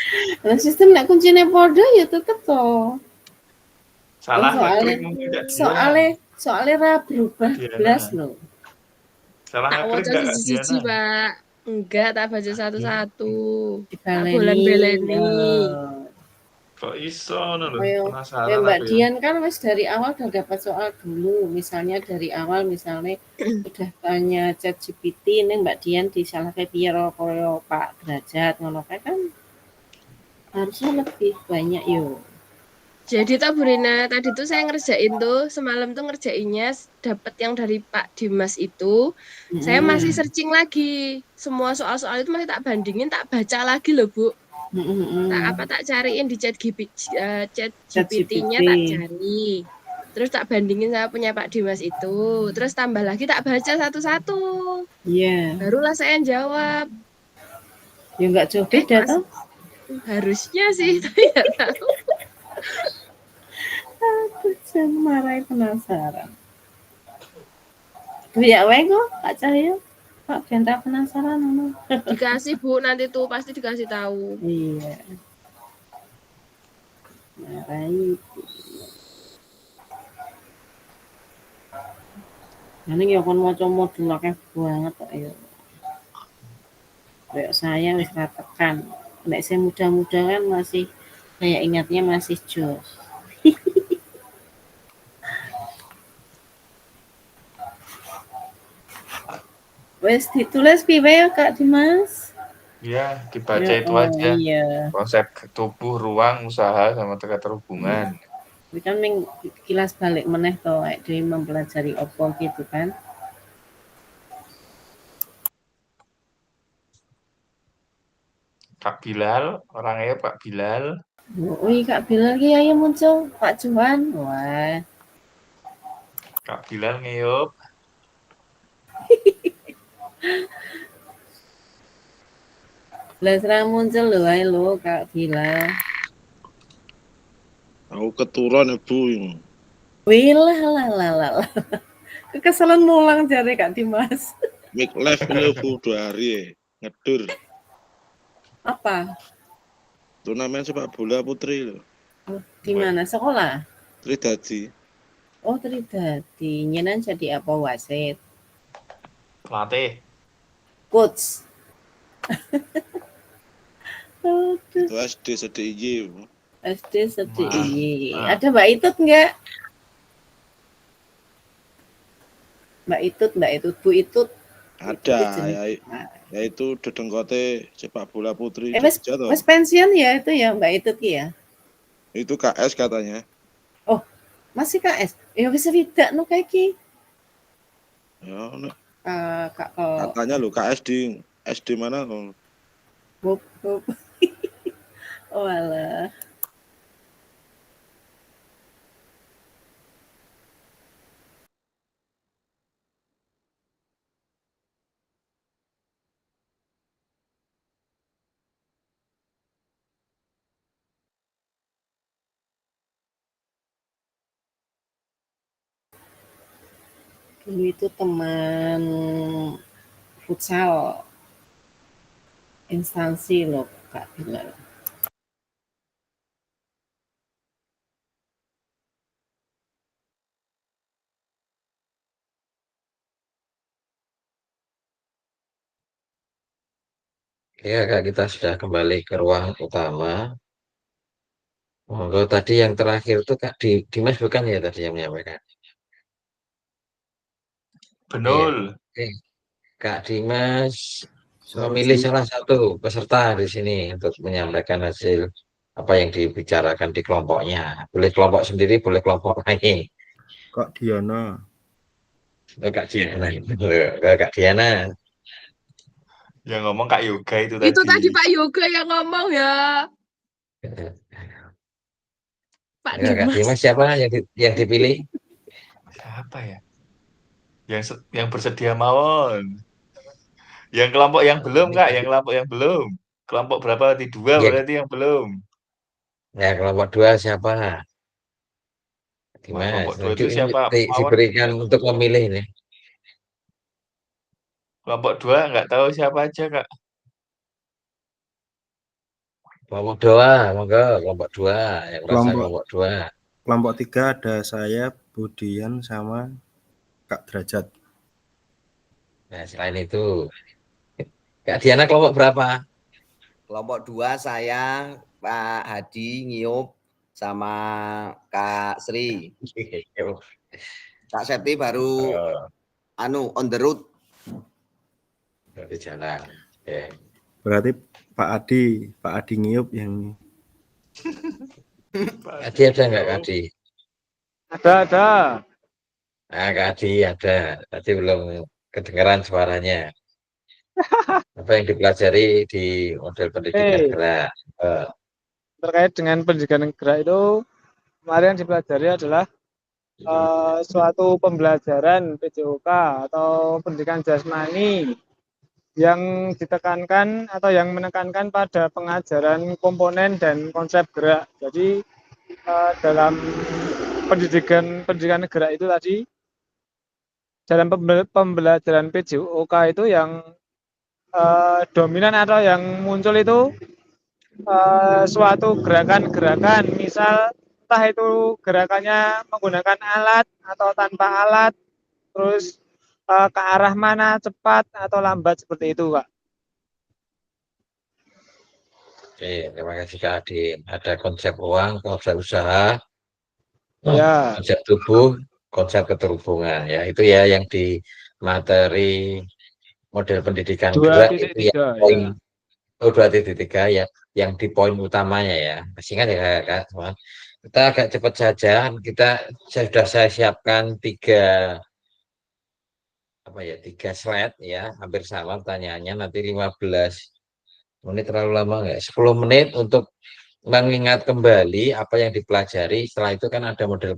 Lah sistem nek kuncine padha ya tetep to. Salah ngeklik mungkin enggak dia. Soalnya ra berubah blas loh. Salah Tak ngeklik waca enggak siji-siji, Pak. Enggak, tak baca satu-satu. Tak Dibaleni. bolan-baleni. Kok iso lho, Kayak penasaran Mbak aku ya. Dian kan wis dari awal udah dapat soal dulu. Misalnya dari awal misalnya udah tanya ChatGPT ning Mbak Dian disalahke piye kaya Pak Derajat ngono kae kan harusnya lebih banyak yo. Jadi Pak Burina, tadi tuh saya ngerjain tuh, semalam tuh ngerjainnya dapat yang dari Pak Dimas itu. Saya masih searching lagi. Semua soal-soal itu masih tak bandingin, tak baca lagi loh, Bu. Tak cariin di ChatGPT-nya tak cari. Terus tak bandingin sama punya Pak Dimas itu. Terus tambah lagi tak baca satu-satu. Iya. Barulah saya jawab. Ya enggak jauh beda toh? Harusnya sih, tapi enggak tahu. Aku jangan marahin penasaran. Ya wae kok Kak Cahyo. Pak Benta penasaran ngono. Dikasih Bu, nanti tuh pasti dikasih tahu. Iya. Marahin. Nang ya kon maca modul akeh banget kok ya. Kayak saya wis tekan. Nek saya muda-muda kan masih kayak ingatnya masih jos. Wes ditulis piye ya Kak Dimas? Iya, dibaca itu aja. Iya. Konsep tubuh, ruang, usaha sama terhubungan. Ini kan kilas balik meneh to dhewe mempelajari opo gitu kan. Kak Bilal, orangnya Pak Bilal. Wih Kak Bilal ki ayo muncul, Pak Juan. Wah. Kak Bilal ngeyup. Lah serang muncul lho ae lho Kak Bilal. Aku keturun Ibu. Wih lah. Kekesalan mulang jare Kak Dimas. Mik live ini Bu 2 hari ngedur. Apa? Turnamen sepak bola putri loh. Oh, di mana sekolah? Tridadi. Oh, Tridadi. Nyenan jadi apa wasit? Pelatih. Coach. Itu SD SDIY. SD SDIY. Ada Mbak Itut enggak? Mbak Itut, Bu Itut. Ada, ya itu dedengkote sepak bola putri. Mas pensiun ya itu ya Mbak Itut ya? Itu KS katanya. Oh, masih KS? Ya bisa tidak no kayak ki. Ya, katanya lo KS di SD mana lo? Bob. Oh alah. Dulu itu teman futsal instansi loh Kak Bilal. Ya, Kak, kita sudah kembali ke ruang utama. Monggo tadi yang terakhir itu Kak Dimas bukan ya tadi yang menyampaikan? Iya. Benul. Oke. Kak Dimas memilih Saruji. salah satu peserta di sini untuk menyampaikan hasil apa yang dibicarakan di kelompoknya. Boleh kelompok sendiri, boleh kelompok lain. Kak Diana. Kak Diana. Kak Diana. Yang ngomong Kak Yoga itu Itu tadi. tadi Pak Yoga yang ngomong ya. Pak Ya, Kak Dimas. Dimas siapa yang dipilih? Siapa ya? Yang bersedia mawon. Yang kelompok yang belum, Kak, yang kelompok yang belum. Kelompok berapa nanti? 2 Ya, berarti yang belum. ya kelompok 2 siapa? Wah, Dimas. kelompok 2 Nanti itu ini siapa? Mawon. diberikan untuk memilih nih. Kelompok 2 nggak tahu siapa aja, Kak. Kelompok 2, monggo kelompok 2 yang merasa Kelompok kelompok 2. kelompok 3 ada saya, Budian sama Kak Derajat. Nah, selain itu, Kak Diana kelompok berapa? Kelompok 2 saya, Pak Hadi, Ngiup, sama Kak Sri. Kak Septi baru on the road. Di jalan. Okay. Berarti Pak Adi Ngiup yang Adi ada nggak Kak Adi? Ada. Nah, Kak Adi ada. Tadi belum kedengaran suaranya. Apa yang dipelajari di model pendidikan gerak? Terkait dengan pendidikan gerak itu, kemarin yang dipelajari adalah suatu pembelajaran PJOK atau pendidikan jasmani yang ditekankan atau yang menekankan pada pengajaran komponen dan konsep gerak. Jadi dalam pendidikan gerak itu tadi, dalam pembelajaran PJOK itu yang dominan atau yang muncul itu suatu gerakan-gerakan, misal entah itu gerakannya menggunakan alat atau tanpa alat, terus ke arah mana, cepat atau lambat, seperti itu, Kak. Oke, terima kasih Kak Adi. Ada konsep uang, konsep usaha, Ya. konsep tubuh, konsep keterhubungan. Ya, itu ya yang di materi model pendidikan gerak itu ya 2.3 poin ya. 2.3 ya, yang di poin utamanya ya. Masih ingat ya Kak? Kita agak cepat saja. Sudah saya siapkan 3 slide ya, hampir sama pertanyaannya. Nanti 15 menit terlalu lama nggak? 10 menit untuk mengingat kembali apa yang dipelajari. Setelah itu kan ada model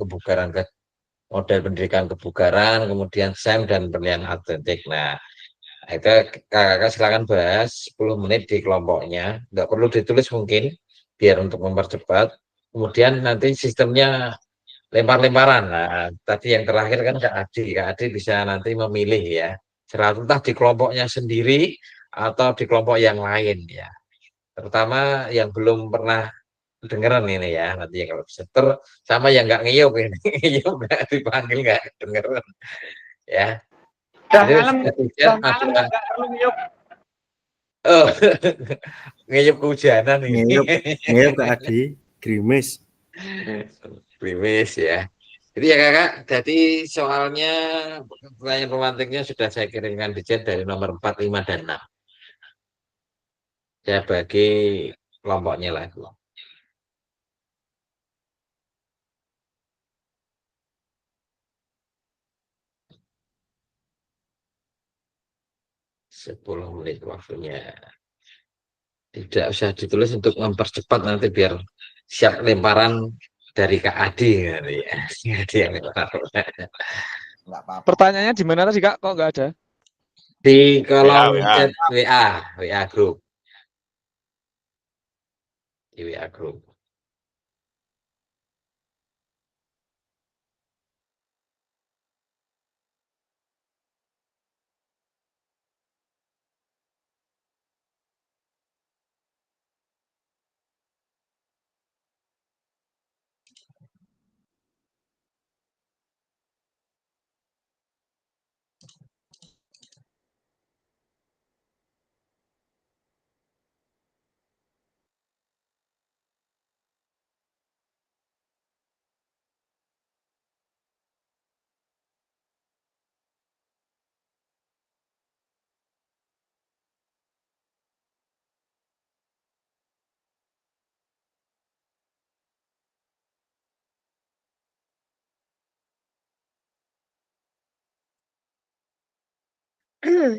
model pendidikan kebugaran, kemudian SEM dan penilaian atletik. Nah, itu kakak silakan bahas 10 menit di kelompoknya. Nggak perlu ditulis mungkin, biar untuk mempercepat. Kemudian nanti sistemnya lempar-lemparan. Nah, tadi yang terakhir kan Kak Adi bisa nanti memilih ya. Entah di kelompoknya sendiri atau di kelompok yang lain ya. Terutama yang belum pernah dengeran ini ya. Nanti ya kalau bisa. Sama yang nggak ngiyup ini. Ngiyup nggak dipanggil nggak dengeran ya. Jadi ada nggak perlu ngiyup. Oh, ngiyup kehujanan ini. ngeyup Kak Adi, gerimis. Gerimis ya. Jadi ya kakak, jadi soalnya pertanyaan romantiknya sudah saya kirimkan di chat dari nomor 4, 5, dan 6. Saya bagi kelompoknya lagi. Sepuluh menit waktunya. Tidak usah ditulis untuk mempercepat nanti biar siap lemparan dari Kak Adi. Ya. Pertanyaannya di mana tadi, Kak? Kok nggak ada? Di kolom chat WA group. Di WA group.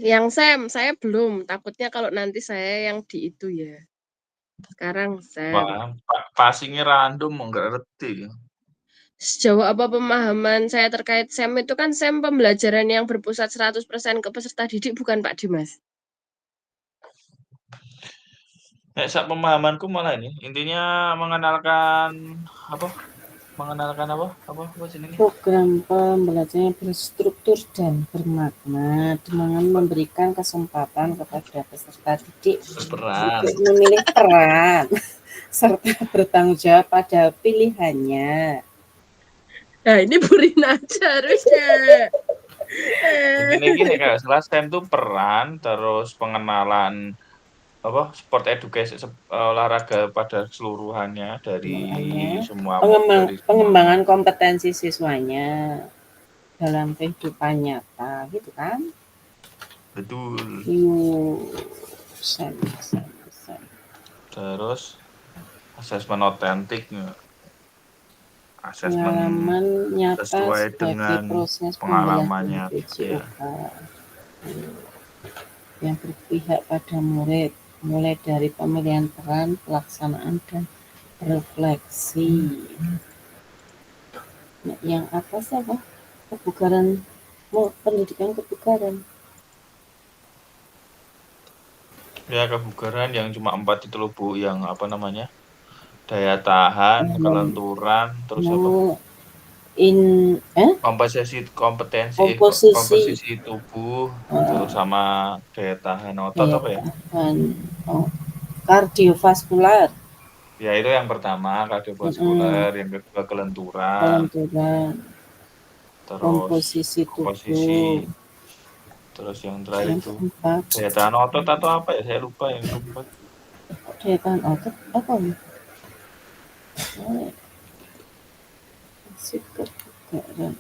Yang saya belum. Takutnya kalau nanti saya yang di itu ya. Sekarang Wah, passingnya random, nggak ngerti. Sejauh apa pemahaman saya terkait SEM itu kan SEM pembelajaran yang berpusat 100% ke peserta didik, bukan Pak Dimas? Sak pemahamanku malah ini intinya mengenalkan apa? Mengenalkan apa jenenge? Program pembelajaran berstruktur dan bermakna dengan memberikan kesempatan kepada peserta didik Berperan. untuk memilih peran serta bertanggung jawab pada pilihannya. Nah, ini Burina aja harusnya. Intinya gini, kalau salah STEM itu peran, terus pengenalan apa sport education olahraga pada keseluruhannya dari semua pengembangan kompetensi siswanya dalam kehidupan nyata, gitu kan? Betul. Terus asesmen otentik, asesmen nyata sesuai dengan proses pengalaman nyata ya. Yang berpihak pada murid, mulai dari pemilihan peran, pelaksanaan, dan refleksi. Nah, yang atas apa? Kebugaran, pendidikan kebugaran. Ya, kebugaran yang cuma 4 itu loh Bu, yang apa namanya? Daya tahan, kelenturan, terus apa? Komposisi tubuh, terus sama daya tahan otot apa ya? Kardiovaskular. Ya, itu yang pertama kardiovaskular, yang kedua kelenturan. Terus komposisi. Terus yang terakhir itu daya tahan otot atau apa ya? Saya lupa yang keempat. Daya tahan otot apa ya? Kebugaran.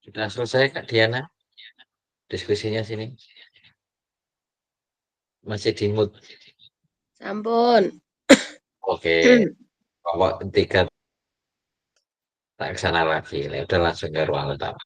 Sudah selesai Kak Diana? Diskusinya sini. Masih di mood. Sampun. Oke. Pokok 3 tak kesana lagi. Udah langsung ke ruang utama.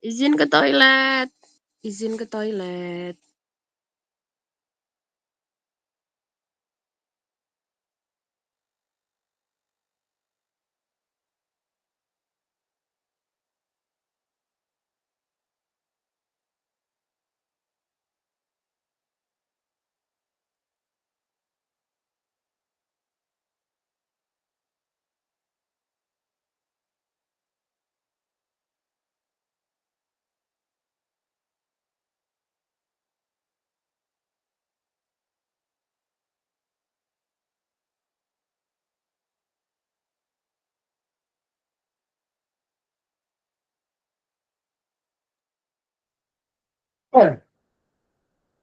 Izin ke toilet. Izin ke toilet.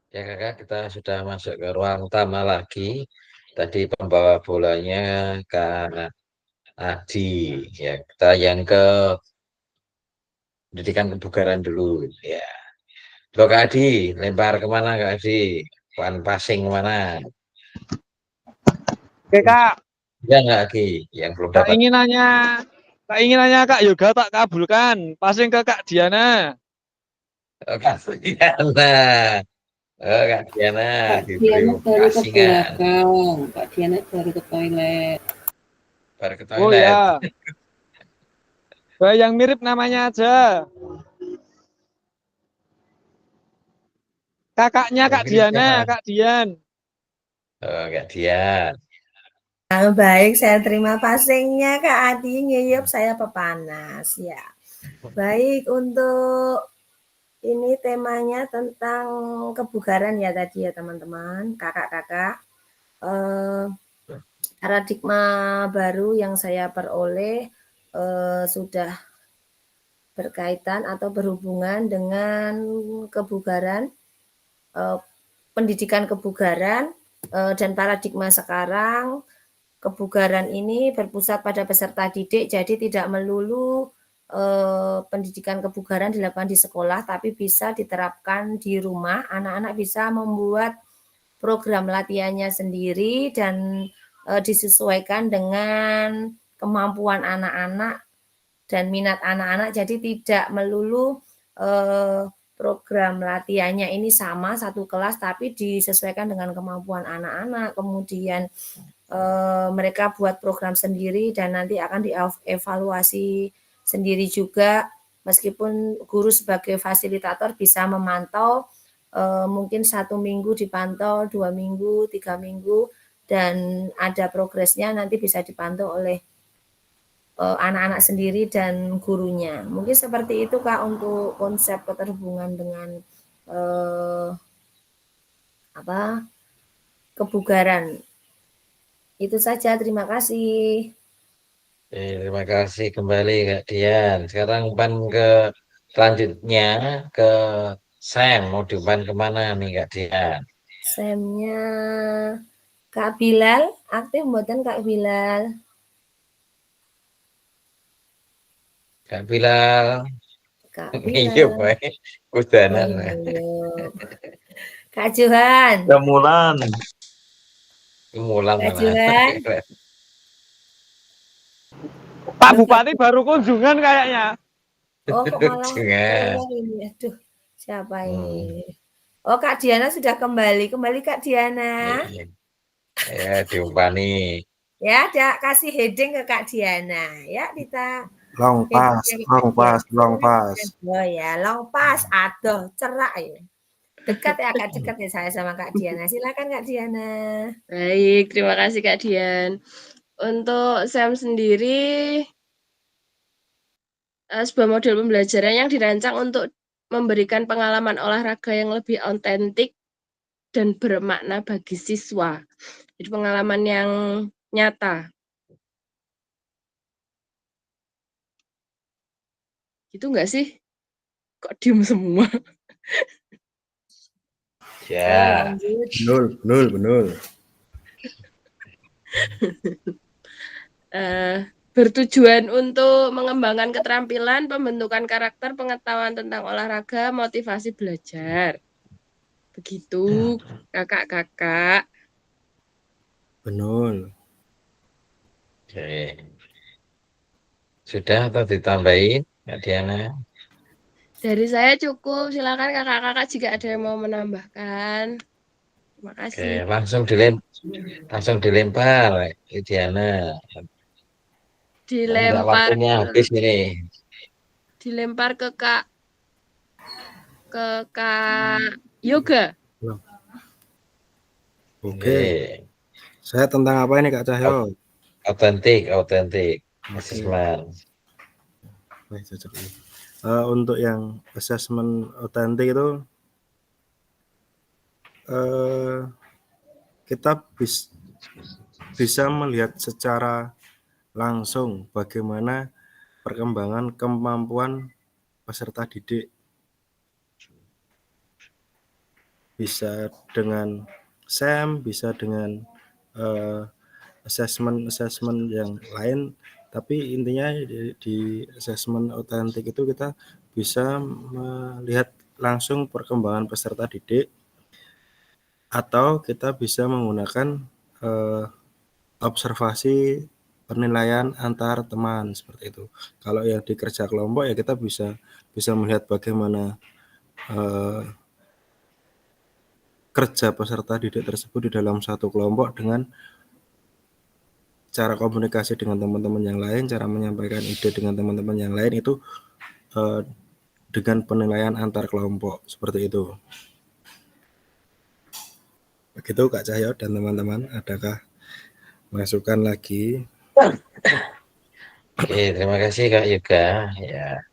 Ya Kakak, kita sudah masuk ke ruang utama lagi. Tadi pembawa bolanya Kak Adi. Ya, kita yang ke pendidikan kebugaran dulu. Ya. Loh, Kak Adi, lempar kemana Kak Adi? Passing kemana? Oke Kak. Ya nggak Adi, yang belum Tak dapat. ingin nanya Kak Yoga tak kabulkan. Passing ke Kak Diana. Oh, Kak Diana. Oh, Kak Diana. Kak Diana baru ke belakang. Kak Diana baru ke toilet. Baru ke Oh toilet. ya. Yang mirip namanya aja. Kakaknya Kak Diana, Kak Dian. Oh, Kak Dian. Baik, saya terima passingnya Kak Adi, ngeyup saya pepanas ya. Baik, untuk ini temanya tentang kebugaran ya tadi ya teman-teman, kakak-kakak. Paradigma baru yang saya peroleh sudah berkaitan atau berhubungan dengan kebugaran, pendidikan kebugaran, dan paradigma sekarang. Kebugaran ini berpusat pada peserta didik, jadi tidak melulu pendidikan kebugaran dilakukan di sekolah, tapi bisa diterapkan di rumah. Anak-anak bisa membuat program latihannya sendiri dan disesuaikan dengan kemampuan anak-anak dan minat anak-anak, jadi tidak melulu program latihannya ini sama satu kelas, tapi disesuaikan dengan kemampuan anak-anak. Kemudian mereka buat program sendiri dan nanti akan dievaluasi sendiri juga, meskipun guru sebagai fasilitator bisa memantau, mungkin 1 minggu dipantau, 2 minggu, 3 minggu, dan ada progresnya nanti bisa dipantau oleh anak-anak sendiri dan gurunya. Mungkin seperti itu Kak untuk konsep keterhubungan dengan kebugaran. Itu saja, terima kasih. Terima kasih kembali Kak Dian. Sekarang umpan ke selanjutnya ke Sam. Mau diumpan kemana nih Kak Dian? Samnya Kak Bilal, aktif mboten Kak Bilal? Kak Bilal. Kak Iya, Bilal. baik. Kudanan. Kak Johan. Kemulan. Kak Johan. Pak Bupati baru kunjungan kayaknya. Oh, kok malah ini. Aduh, siapa ini? Oh, Kak Diana sudah kembali. Kembali Kak Diana. Ya, diumpani. Ya, kasih heading ke Kak Diana. Ya, Dita. Long pass. Oh ya, long pass. Aduh, cerak ya. Dekat ya, agak dekat ya saya sama Kak Diana. Silakan Kak Diana. Baik, terima kasih Kak Dian. Untuk Sam sendiri, sebuah model pembelajaran yang dirancang untuk memberikan pengalaman olahraga yang lebih autentik dan bermakna bagi siswa. Jadi pengalaman yang nyata. Gitu nggak sih? Kok diem semua? Ya. Betul. Bertujuan untuk mengembangkan keterampilan, pembentukan karakter, pengetahuan tentang olahraga, motivasi belajar. Begitu, kakak-kakak. Betul. Oke. Sudah atau ditambahin, Kak Diana? Dari saya cukup, silakan kakak-kakak jika ada yang mau menambahkan. Terima kasih. Oke, langsung dilempar, Diana. Dilempar waktunya habis ini. Dilempar ke Kak Yoga. Oke. Saya tentang apa ini Kak Cahyo? Autentik assessment. Baik, cocok. Untuk yang assessment autentik itu kita bisa melihat secara langsung bagaimana perkembangan kemampuan peserta didik. Bisa dengan SEM, bisa dengan assessment yang lain, tapi intinya di assessment autentik itu kita bisa melihat langsung perkembangan peserta didik, atau kita bisa menggunakan observasi penilaian antar teman seperti itu. Kalau yang di kerja kelompok ya kita bisa melihat bagaimana kerja peserta didik tersebut di dalam satu kelompok dengan cara komunikasi dengan teman-teman yang lain, cara menyampaikan ide dengan teman-teman yang lain itu dengan penilaian antar kelompok seperti itu. Begitu Kak Cahyo dan teman-teman, adakah masukan lagi? Oke, terima kasih Kak Yoga. Ya,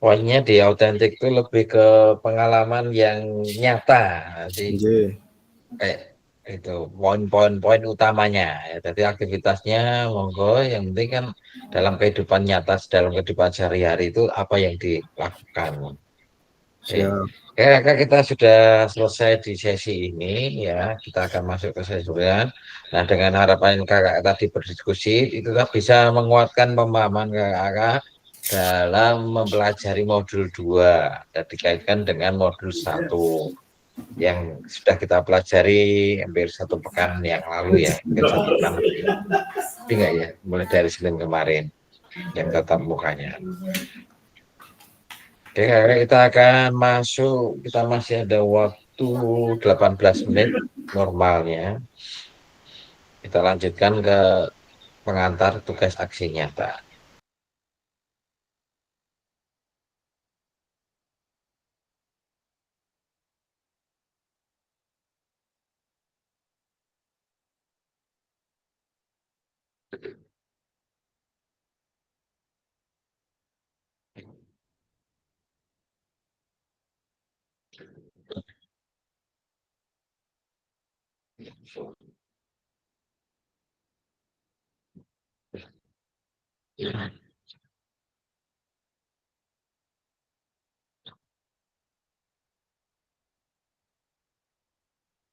poinnya di autentik itu lebih ke pengalaman yang nyata. Jadi kayak Itu poin-poin utamanya ya. Jadi aktivitasnya monggo, yang penting kan dalam kehidupan nyata, dalam kehidupan sehari-hari itu apa yang dilakukan. Siap. Kakak, kita sudah selesai di sesi ini ya, kita akan masuk ke sesi berikutnya. Nah, dengan harapan kakak tadi berdiskusi itu bisa menguatkan pemahaman kakak dalam mempelajari modul 2 dan dikaitkan dengan modul 1 yang sudah kita pelajari hampir 1 pekan yang lalu ya, mungkin 1 pekan lebih enggak ya, mulai dari Senin kemarin yang tatap mukanya. Oke, kita akan masuk, kita masih ada waktu 18 menit normalnya. Kita lanjutkan ke pengantar tugas aksi nyata.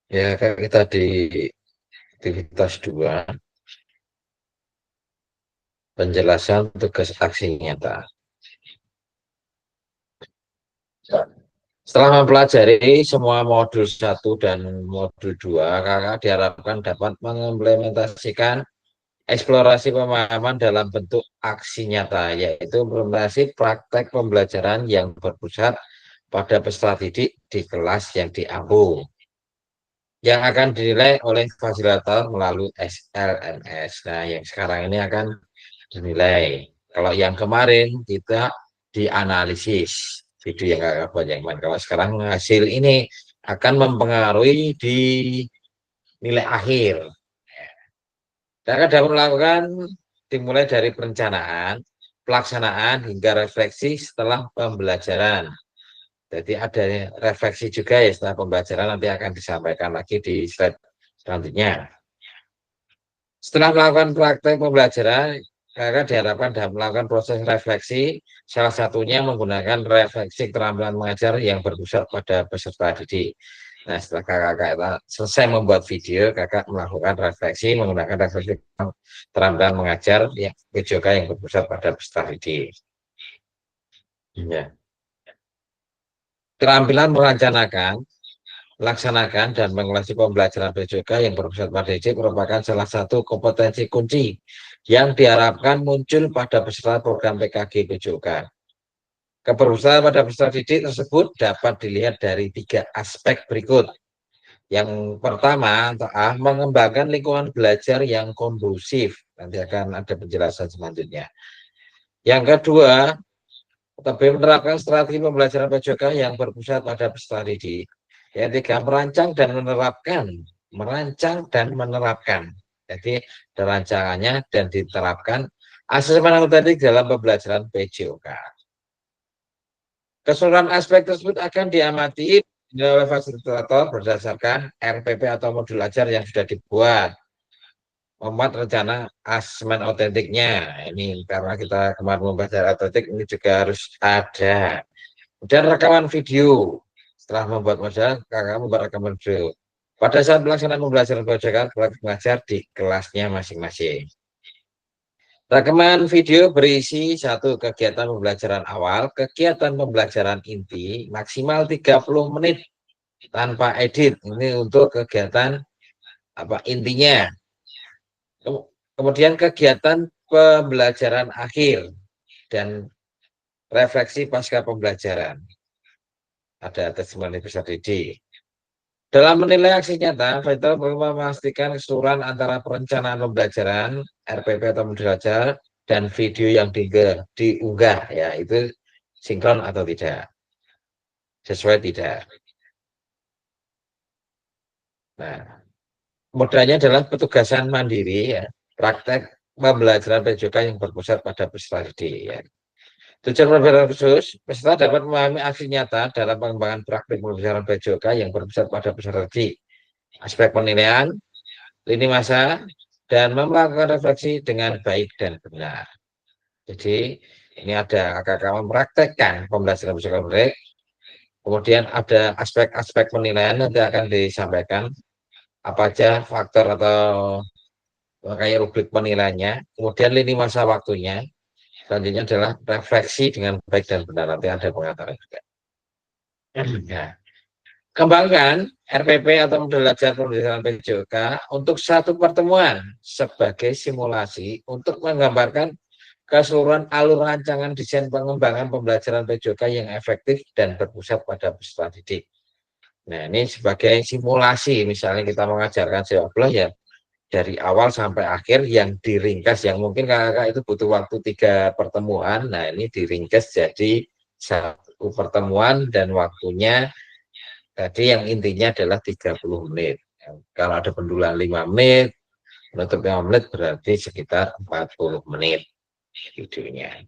Ya, kita di aktivitas 2, penjelasan tugas aksi nyata. Setelah mempelajari semua modul 1 dan modul 2, kakak diharapkan dapat mengimplementasikan eksplorasi pemahaman dalam bentuk aksi nyata, yaitu implementasi praktek pembelajaran yang berpusat pada peserta didik di kelas yang diampu, yang akan dinilai oleh fasilitator melalui SLMS. Nah, yang sekarang ini akan dinilai. Kalau yang kemarin kita dianalisis video yang kakak buat yang kemarin. Kalau sekarang hasil ini akan mempengaruhi di nilai akhir. Kakak dapat melakukan dimulai dari perencanaan, pelaksanaan hingga refleksi setelah pembelajaran. Jadi ada refleksi juga ya setelah pembelajaran, nanti akan disampaikan lagi di slide selanjutnya. Setelah melakukan praktek pembelajaran, kakak diharapkan dalam melakukan proses refleksi, salah satunya menggunakan refleksi keterampilan mengajar yang berpusat pada peserta didik. Nah, setelah kakak selesai membuat video, kakak melakukan refleksi menggunakan refleksi keterampilan mengajar yang juga yang berpusat pada peserta didik. Ya. Keterampilan merencanakan, melaksanakan dan mengelola pembelajaran PJOK yang berpusat pada didik merupakan salah satu kompetensi kunci yang diharapkan muncul pada peserta program PKG PJOK. Keberpusatan pada peserta didik tersebut dapat dilihat dari 3 aspek berikut. Yang pertama, mengembangkan lingkungan belajar yang kondusif. Nanti akan ada penjelasan selanjutnya. Yang kedua, lebih menerapkan strategi pembelajaran PJOK yang berpusat pada peserta didik. Yang ketiga, merancang dan menerapkan. Jadi, ada rancangannya dan diterapkan asesmen autentik dalam pembelajaran PJOK. Keseluruhan aspek tersebut akan diamati oleh fasilitator berdasarkan RPP atau modul ajar yang sudah dibuat. Membuat rencana asesmen autentiknya. Ini karena kita kemarin membahas autentik, ini juga harus ada. Dan rekaman video. Setelah membuat modal, kakak membuat rekaman video. Pada saat pelaksanaan pembelajaran PJOK, pengajar di kelasnya masing-masing. Rekaman video berisi 1 kegiatan pembelajaran awal, kegiatan pembelajaran inti, maksimal 30 menit tanpa edit. Ini untuk kegiatan intinya. Kemudian kegiatan pembelajaran akhir dan refleksi pasca pembelajaran. Ada testimoni peserta didik. Dalam menilai aksi nyata, fasilitator perlu memastikan keseluruhan antara perencanaan pembelajaran, RPP atau modul ajar, dan video yang diunggah, ya itu sinkron atau tidak, sesuai tidak. Nah, modalnya adalah petugasan mandiri, ya, praktek pembelajaran PJOK yang berpusat pada peserta didik. Ya. Tujuan pembelajaran khusus, peserta dapat memahami aksi nyata dalam pengembangan praktik pembelajaran PJOK yang berpusat pada peserta didik. aspek penilaian, lini masa, dan melakukan refleksi dengan baik dan benar. Jadi ini ada kakak mempraktekkan pembelajaran psikologi baik. Kemudian ada aspek-aspek penilaian nanti akan disampaikan apa aja faktor atau kayak rubrik penilaiannya. Kemudian lini masa waktunya. Selanjutnya adalah refleksi dengan baik dan benar. Nanti ada pengaturan juga. Nah, kembangkan RPP atau model ajar pembelajaran PJOK untuk satu pertemuan sebagai simulasi untuk menggambarkan keseluruhan alur rancangan desain pengembangan pembelajaran PJOK yang efektif dan berpusat pada peserta didik. Nah, ini sebagai simulasi, misalnya kita mengajarkan sepak bola ya dari awal sampai akhir yang diringkas, yang mungkin kakak itu butuh waktu 3 pertemuan. Nah, ini diringkas jadi 1 pertemuan dan waktunya tadi yang intinya adalah 30 menit. Kalau ada pendulang 5 menit, menutup 5 menit berarti sekitar 40 menit videonya.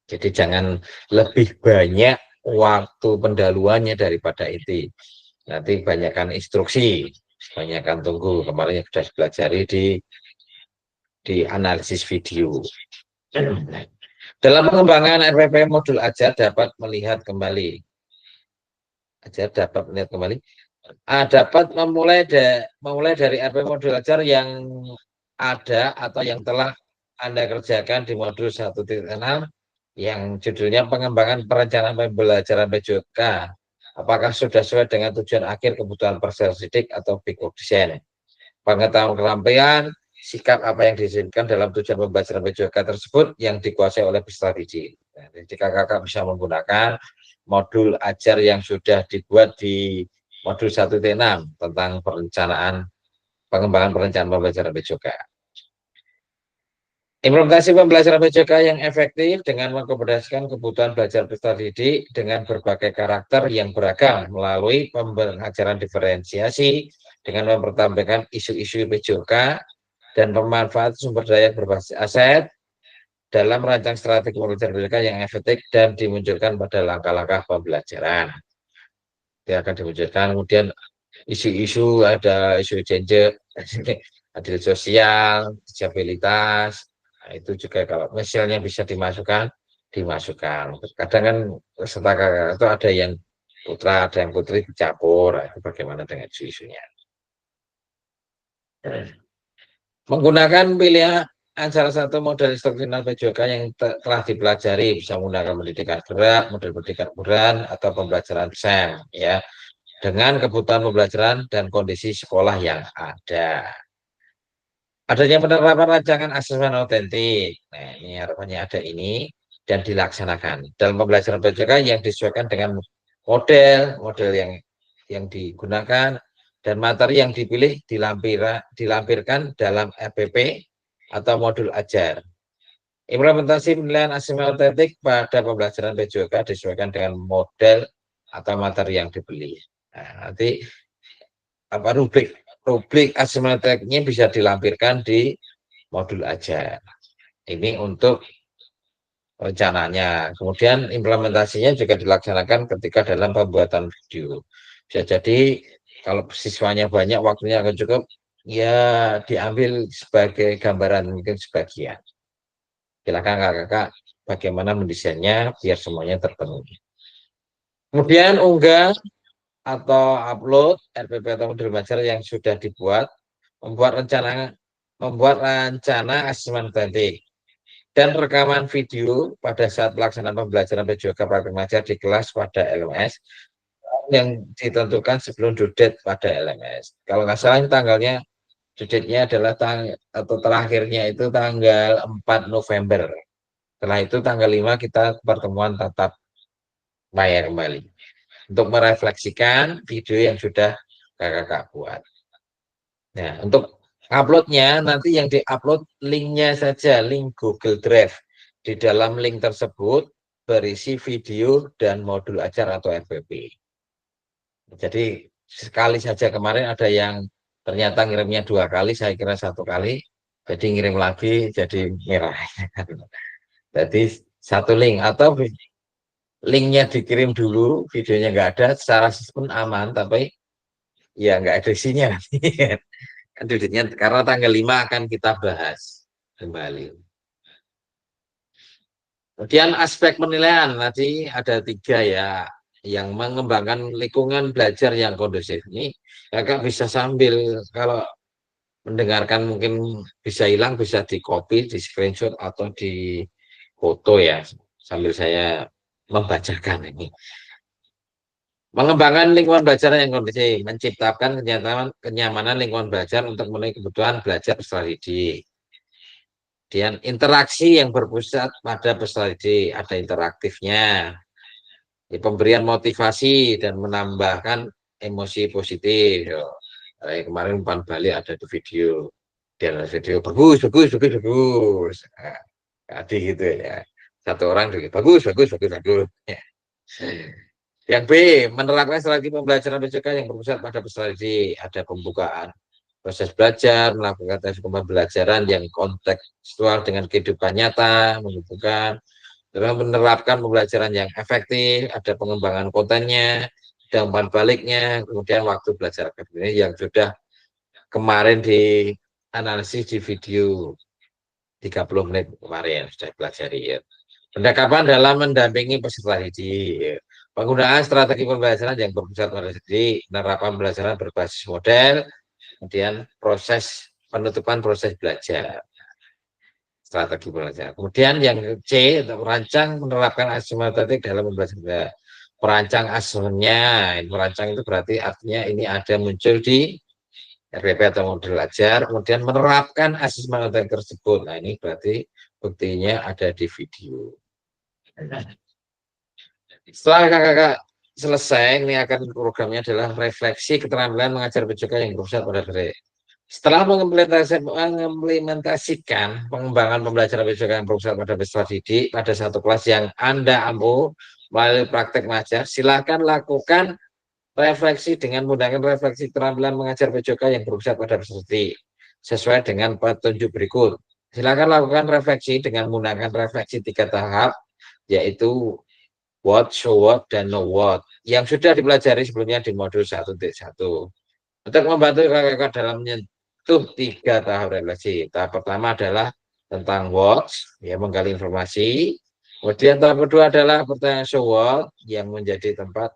Jadi jangan lebih banyak waktu pendahuluannya daripada itu. Nanti banyakkan instruksi, banyakkan tunggu. Kemarin yang sudah dipelajari di analisis video. Dalam pengembangan RPP modul ajar dapat melihat kembali. Dapat memulai dari RPP modul ajar yang ada atau yang telah Anda kerjakan di modul 1.6 yang judulnya pengembangan perencanaan pembelajaran PJOK. Apakah sudah sesuai dengan tujuan akhir kebutuhan peserta didik atau big design? Pengetahuan keterampilan, sikap apa yang diinginkan dalam tujuan pembelajaran PJOK tersebut yang dikuasai oleh peserta didik. Nah, jadi kakak bisa menggunakan modul ajar yang sudah dibuat di modul 1.6 tentang pengembangan perencanaan pembelajaran PJOK. Implementasi pembelajaran PJOK yang efektif dengan mengakomodasikan kebutuhan belajar peserta didik dengan berbagai karakter yang beragam melalui pembelajaran diferensiasi dengan mempertampilkan isu-isu PJOK dan pemanfaatan sumber daya berbasis aset dalam merancang strategi pembelajaran PJOK yang efektif dan dimunculkan pada langkah-langkah pembelajaran. Dia akan dimunculkan, kemudian isu-isu, ada isu gender, adil sosial, disabilitas. Nah, itu juga kalau misalnya bisa dimasukkan. Kadang kan peserta kakak itu ada yang putra, ada yang putri dicampur. Itu bagaimana dengan isu-isunya? Menggunakan pilihan salah satu model instruksional PJOK yang telah dipelajari, bisa menggunakan pendidikan gerak, model pendidikan buran, atau pembelajaran SEM, ya, dengan kebutuhan pembelajaran dan kondisi sekolah yang ada. Adanya penerapan rancangan asesmen autentik. Nah, ini harapannya ada ini dan dilaksanakan dalam pembelajaran PJOK yang disesuaikan dengan model yang digunakan dan materi yang dipilih dilampirkan dalam RPP atau modul ajar. Implementasi penilaian asesmen autentik pada pembelajaran PJOK disesuaikan dengan model atau materi yang dipilih. Nah, nanti rubrik asesmen autentiknya bisa dilampirkan di modul ajar. Ini untuk rencananya. Kemudian implementasinya juga dilaksanakan ketika dalam pembuatan video. Bisa jadi kalau siswanya banyak, waktunya akan cukup, ya diambil sebagai gambaran mungkin sebagian. Silakan kakak bagaimana mendesainnya biar semuanya terpenuhi. Kemudian unggah atau upload RPP atau modul belajar yang sudah dibuat, membuat rencana asesmen autentik dan rekaman video pada saat pelaksanaan pembelajaran PJOK praktik mengajar di kelas pada LMS yang ditentukan sebelum due date pada LMS. Kalau nggak salah tanggalnya, due date-nya adalah atau terakhirnya itu tanggal 4 November. Setelah itu tanggal 5 kita pertemuan tatap bayar kembali untuk merefleksikan video yang sudah kakak buat. Nah, untuk uploadnya nanti yang diupload linknya saja, link Google Drive. Di dalam link tersebut berisi video dan modul ajar atau RPP. Jadi sekali saja, kemarin ada yang ternyata ngirimnya 2 kali, saya kira 1 kali, jadi ngirim lagi jadi merah. Jadi 1 link atau linknya dikirim dulu, videonya nggak ada, secara sistem aman, tapi Ya nggak ada isinya. Kan duduknya karena tanggal 5 akan kita bahas kembali. Kemudian aspek penilaian tadi ada 3 ya, yang mengembangkan lingkungan belajar yang kondusif. Ini kakak bisa sambil kalau mendengarkan mungkin bisa hilang, bisa di copy, di screenshot atau di foto ya, sambil saya membacakan ini. Mengembangkan lingkungan belajar yang kondusif, menciptakan kenyamanan lingkungan belajar untuk memenuhi kebutuhan belajar peserta didik. Kemudian interaksi yang berpusat pada peserta didik, ada interaktifnya, pemberian motivasi dan menambahkan emosi positif. Kayak kemarin umpan balik ada di video, dan video bagus. Nah, tadi gitu ya. Satu orang juga bagus. Ya. Yang B, menerapkan strategi pembelajaran PJK yang berpusat pada peserta didik, ada pembukaan proses belajar, melakukan tes pembelajaran yang kontekstual dengan kehidupan nyata, menunjukkan dalam menerapkan pembelajaran yang efektif, ada pengembangan kontennya, dan umpan baliknya, kemudian waktu belajar akademik yang sudah kemarin dianalisis di video 30 menit kemarin sudah pelajari ya. Pendekapan dalam mendampingi peserta didik, penggunaan strategi pembelajaran yang berpusat pada didik, penerapan pembelajaran berbasis model, kemudian penutupan proses belajar, strategi belajar. Kemudian yang C, merancang menerapkan asesmen metodik dalam pembelajaran. Perancang asesmennya, merancang itu berarti artinya ini ada muncul di RPP atau model belajar, kemudian menerapkan asesmen metodik tersebut. Nah ini berarti buktinya ada di video. Setelah kakak selesai, ini akan programnya adalah refleksi keterampilan mengajar PJK yang berpusat pada diri. Setelah mengimplementasikan pengembangan pembelajaran PJK yang berpusat pada peserta didik pada satu kelas yang Anda ampuh melalui praktek mengajar, silakan lakukan refleksi dengan menggunakan refleksi keterampilan mengajar PJK yang berpusat pada peserta didik sesuai dengan petunjuk berikut. Silakan lakukan refleksi dengan menggunakan refleksi 3 tahap, yaitu what, show what, dan know what, yang sudah dipelajari sebelumnya di modul 1.1. Untuk membantu kakak dalam menyentuh 3 tahap refleksi. Tahap pertama adalah tentang what, ya menggali informasi. Kemudian tahap kedua adalah pertanyaan show what, yang menjadi tempat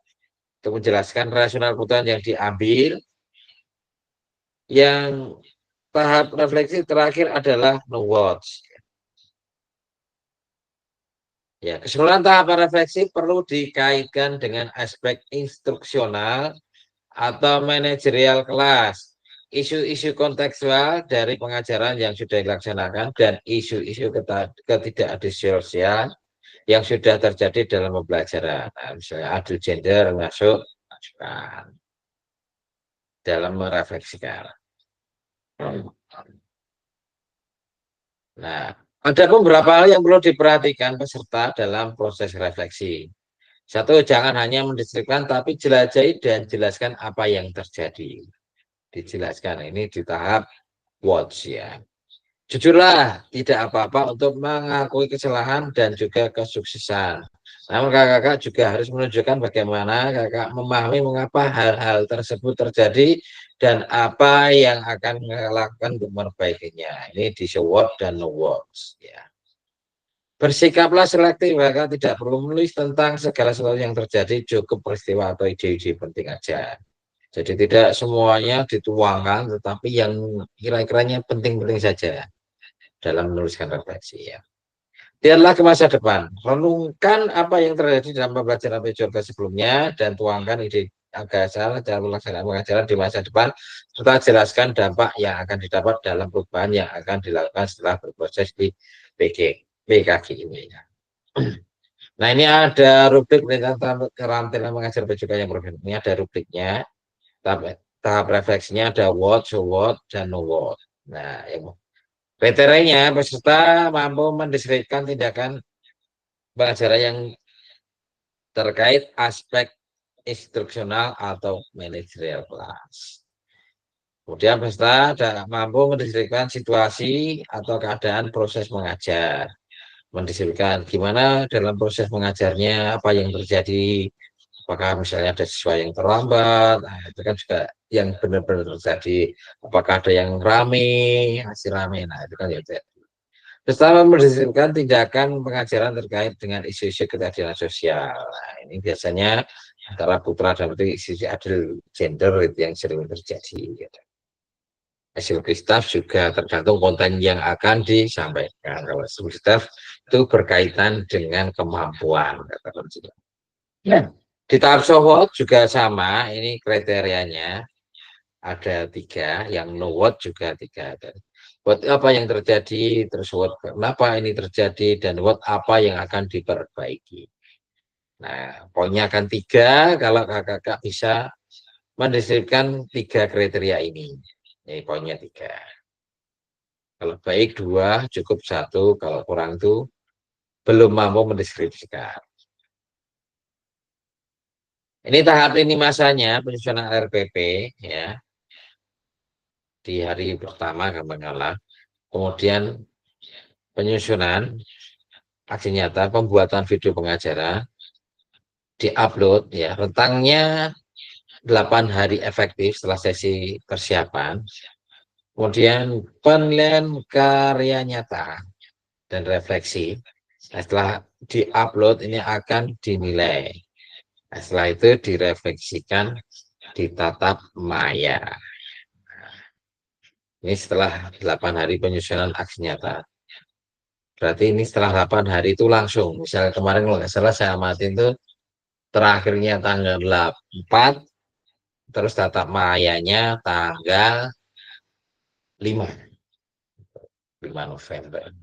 untuk menjelaskan rasional kebutuhan yang diambil. Yang tahap refleksi terakhir adalah know what. Ya, keseluruhan tahapan refleksi perlu dikaitkan dengan aspek instruksional atau manajerial kelas, isu-isu kontekstual dari pengajaran yang sudah dilaksanakan, dan isu-isu ketidakadisiosial yang sudah terjadi dalam pembelajaran. Nah, misalnya adil gender masuk dalam merefleksikan. Nah, ada beberapa hal yang perlu diperhatikan peserta dalam proses refleksi. 1, jangan hanya mendeskripsikan, tapi jelajahi dan jelaskan apa yang terjadi. Dijelaskan, ini di tahap watch ya. Jujurlah, tidak apa-apa untuk mengakui kesalahan dan juga kesuksesan. Namun kakak juga harus menunjukkan bagaimana kakak memahami mengapa hal-hal tersebut terjadi dan apa yang akan dilakukan untuk memperbaikinya. Ini di show what dan know what ya. Bersikaplah selektif, kakak tidak perlu menulis tentang segala sesuatu yang terjadi, cukup peristiwa atau ide-ide penting aja. Jadi tidak semuanya dituangkan, tetapi yang kira-kiranya penting-penting saja dalam menuliskan refleksi ya. Lihatlah ke masa depan, renungkan apa yang terjadi dalam pembelajaran PJK sebelumnya dan tuangkan ide gagasan dalam pelaksanaan pengajaran di masa depan, serta jelaskan dampak yang akan didapat dalam perubahan yang akan dilakukan setelah berproses di PKG ini. Nah ini ada rubrik tentang keterampilan mengajar PJK yang berbeda. Ini ada rubriknya. Tahap refleksinya ada what, show what, dan know what. Nah, kriterianya peserta mampu mendeskripsikan tindakan pengajaran yang terkait aspek instruksional atau manajerial kelas. Kemudian peserta mampu mendeskripsikan situasi atau keadaan proses mengajar. Mendeskripsikan gimana dalam proses mengajarnya, apa yang terjadi, Apakah misalnya ada siswa yang terlambat, nah, itu kan juga yang benar-benar terjadi. Apakah ada yang rame, masih rame, nah itu kan ya. Pertama, mendisiplinkan tindakan pengajaran terkait dengan isu-isu keadilan sosial. Nah, ini biasanya antara putra dan putri isu adil gender itu yang sering terjadi. Gitu. Hasil staff juga tergantung konten yang akan disampaikan. Kalau staff itu berkaitan dengan kemampuan. Nah, di tahap soft juga sama, ini kriterianya ada 3, yang no what juga 3. What apa yang terjadi, terus what kenapa ini terjadi, dan what apa yang akan diperbaiki. Nah, poinnya akan 3, kalau kakak bisa mendeskripsikan 3 kriteria ini. Ini poinnya 3. Kalau baik 2, cukup 1, kalau kurang itu belum mampu mendeskripsikan. Ini tahap ini masanya penyusunan RPP ya. Di hari pertama katakanlah. Kemudian penyusunan aksi nyata, pembuatan video pengajaran, diupload ya. Rentangnya 8 hari efektif setelah sesi persiapan. Kemudian penilaian karya nyata dan refleksi. Setelah diupload ini akan dinilai. Setelah itu direfleksikan di tatap maya. Ini setelah 8 hari penyusunan aksi nyata. Berarti ini setelah 8 hari itu langsung. Misalnya kemarin kalau nggak salah saya amatin itu terakhirnya tanggal 4, terus tatap mayanya tanggal 5 November.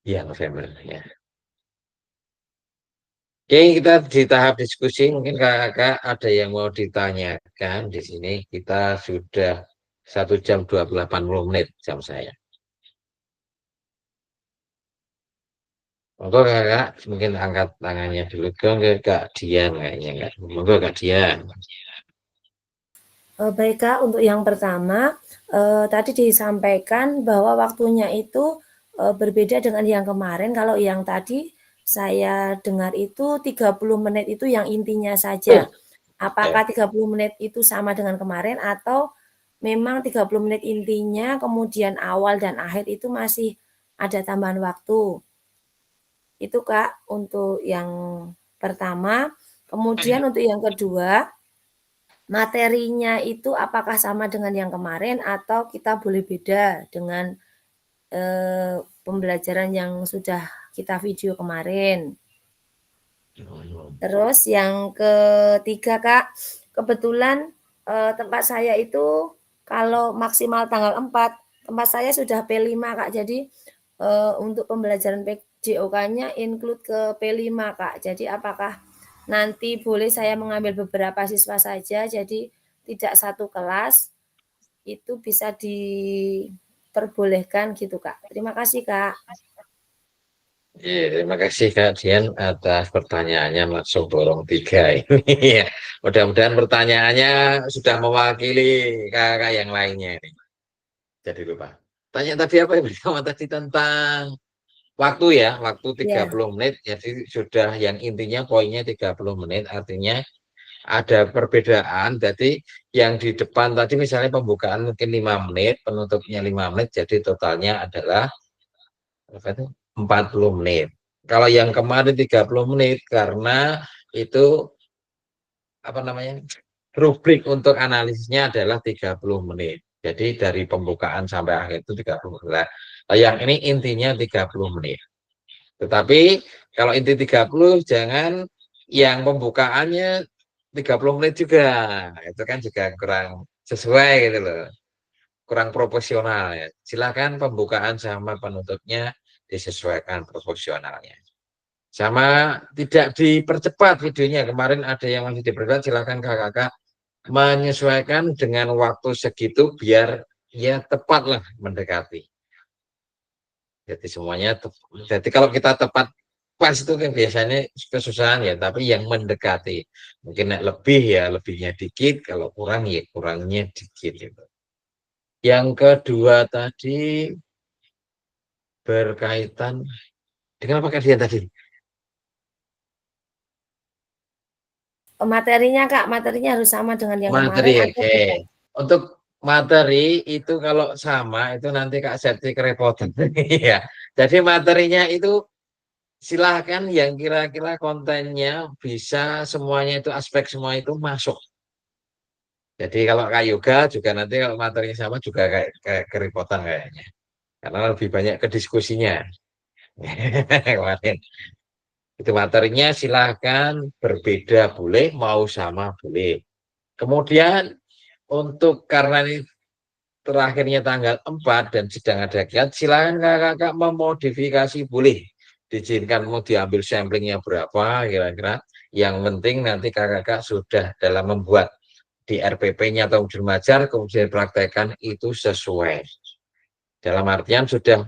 Iya, November ya. Oke, kita di tahap diskusi. Mungkin kakak ada yang mau ditanyakan di sini. Kita sudah 1 jam 80 menit jam saya. Monggo kakak, mungkin angkat tangannya dulu ke Kak Dian kayaknya enggak. Monggo Kak Dian. Baik Kak, untuk yang pertama tadi disampaikan bahwa waktunya itu berbeda dengan yang kemarin. Kalau yang tadi saya dengar itu 30 menit itu yang intinya saja. Apakah 30 menit itu sama dengan kemarin atau memang 30 menit intinya kemudian awal dan akhir itu masih ada tambahan waktu? Itu Kak untuk yang pertama. Kemudian untuk yang kedua, materinya itu apakah sama dengan yang kemarin atau kita boleh beda dengan pembelajaran yang sudah kita video kemarin. Terus yang ketiga Kak, kebetulan tempat saya itu kalau maksimal tanggal 4, tempat saya sudah P5 Kak. Jadi untuk pembelajaran PJOK-nya include ke P5 Kak. Jadi apakah nanti boleh saya mengambil beberapa siswa saja, jadi tidak satu kelas, itu bisa diperbolehkan gitu Kak. Terima kasih Kak. Ya, terima kasih Kak Dian atas pertanyaannya, langsung borong 3 ini. Mudah-mudahan pertanyaannya sudah mewakili kakak yang lainnya ini. Jadi lupa. Tanya tadi apa yang pertama tadi tentang waktu ya, waktu 30 menit. Jadi sudah yang intinya poinnya 30 menit, artinya ada perbedaan. Jadi yang di depan tadi misalnya pembukaan mungkin 5 menit, penutupnya 5 menit, jadi totalnya adalah 40 menit. Kalau yang kemarin 30 menit karena itu apa namanya? Rubrik untuk analisisnya adalah 30 menit. Jadi dari pembukaan sampai akhir itu 30 menit. Nah, yang ini intinya 30 menit. Tetapi kalau inti 30 jangan yang pembukaannya 30 menit juga. Itu kan juga kurang sesuai gitu loh. Kurang proporsional ya. Silakan pembukaan sama penutupnya disesuaikan proporsionalnya. Sama tidak dipercepat videonya. Kemarin ada yang masih dipercepat, silakan kakak-kakak menyesuaikan dengan waktu segitu biar ya tepatlah mendekati. Jadi semuanya jadi kalau kita tepat pas itu kan biasanya kesusahan ya, tapi yang mendekati. Mungkin lebih ya lebihnya dikit, kalau kurang ya kurangnya dikit gitu. Yang kedua tadi berkaitan dengan apa kajian tadi? Materinya Kak, materinya harus sama dengan yang Materi, kemarin atau oke. tidak? Untuk materi itu kalau sama itu nanti Kak Septi kerepotan. Ya. Jadi materinya itu silahkan yang kira-kira kontennya bisa semuanya itu aspek semua itu masuk. Jadi kalau Kak Yoga juga nanti kalau materinya sama juga kayak kerepotan kayaknya. Karena lebih banyak ke diskusinya. Kemarin. Itu materinya silahkan berbeda boleh, mau sama boleh. Kemudian untuk karena ini terakhirnya tanggal 4 dan sedang ada kiat, silakan kakak-kakak memodifikasi boleh. Diizinkan mau diambil samplingnya berapa kira-kira. Yang penting nanti kakak-kakak sudah dalam membuat di RPP-nya atau di Majar, kemudian praktekkan itu sesuai. Dalam artian sudah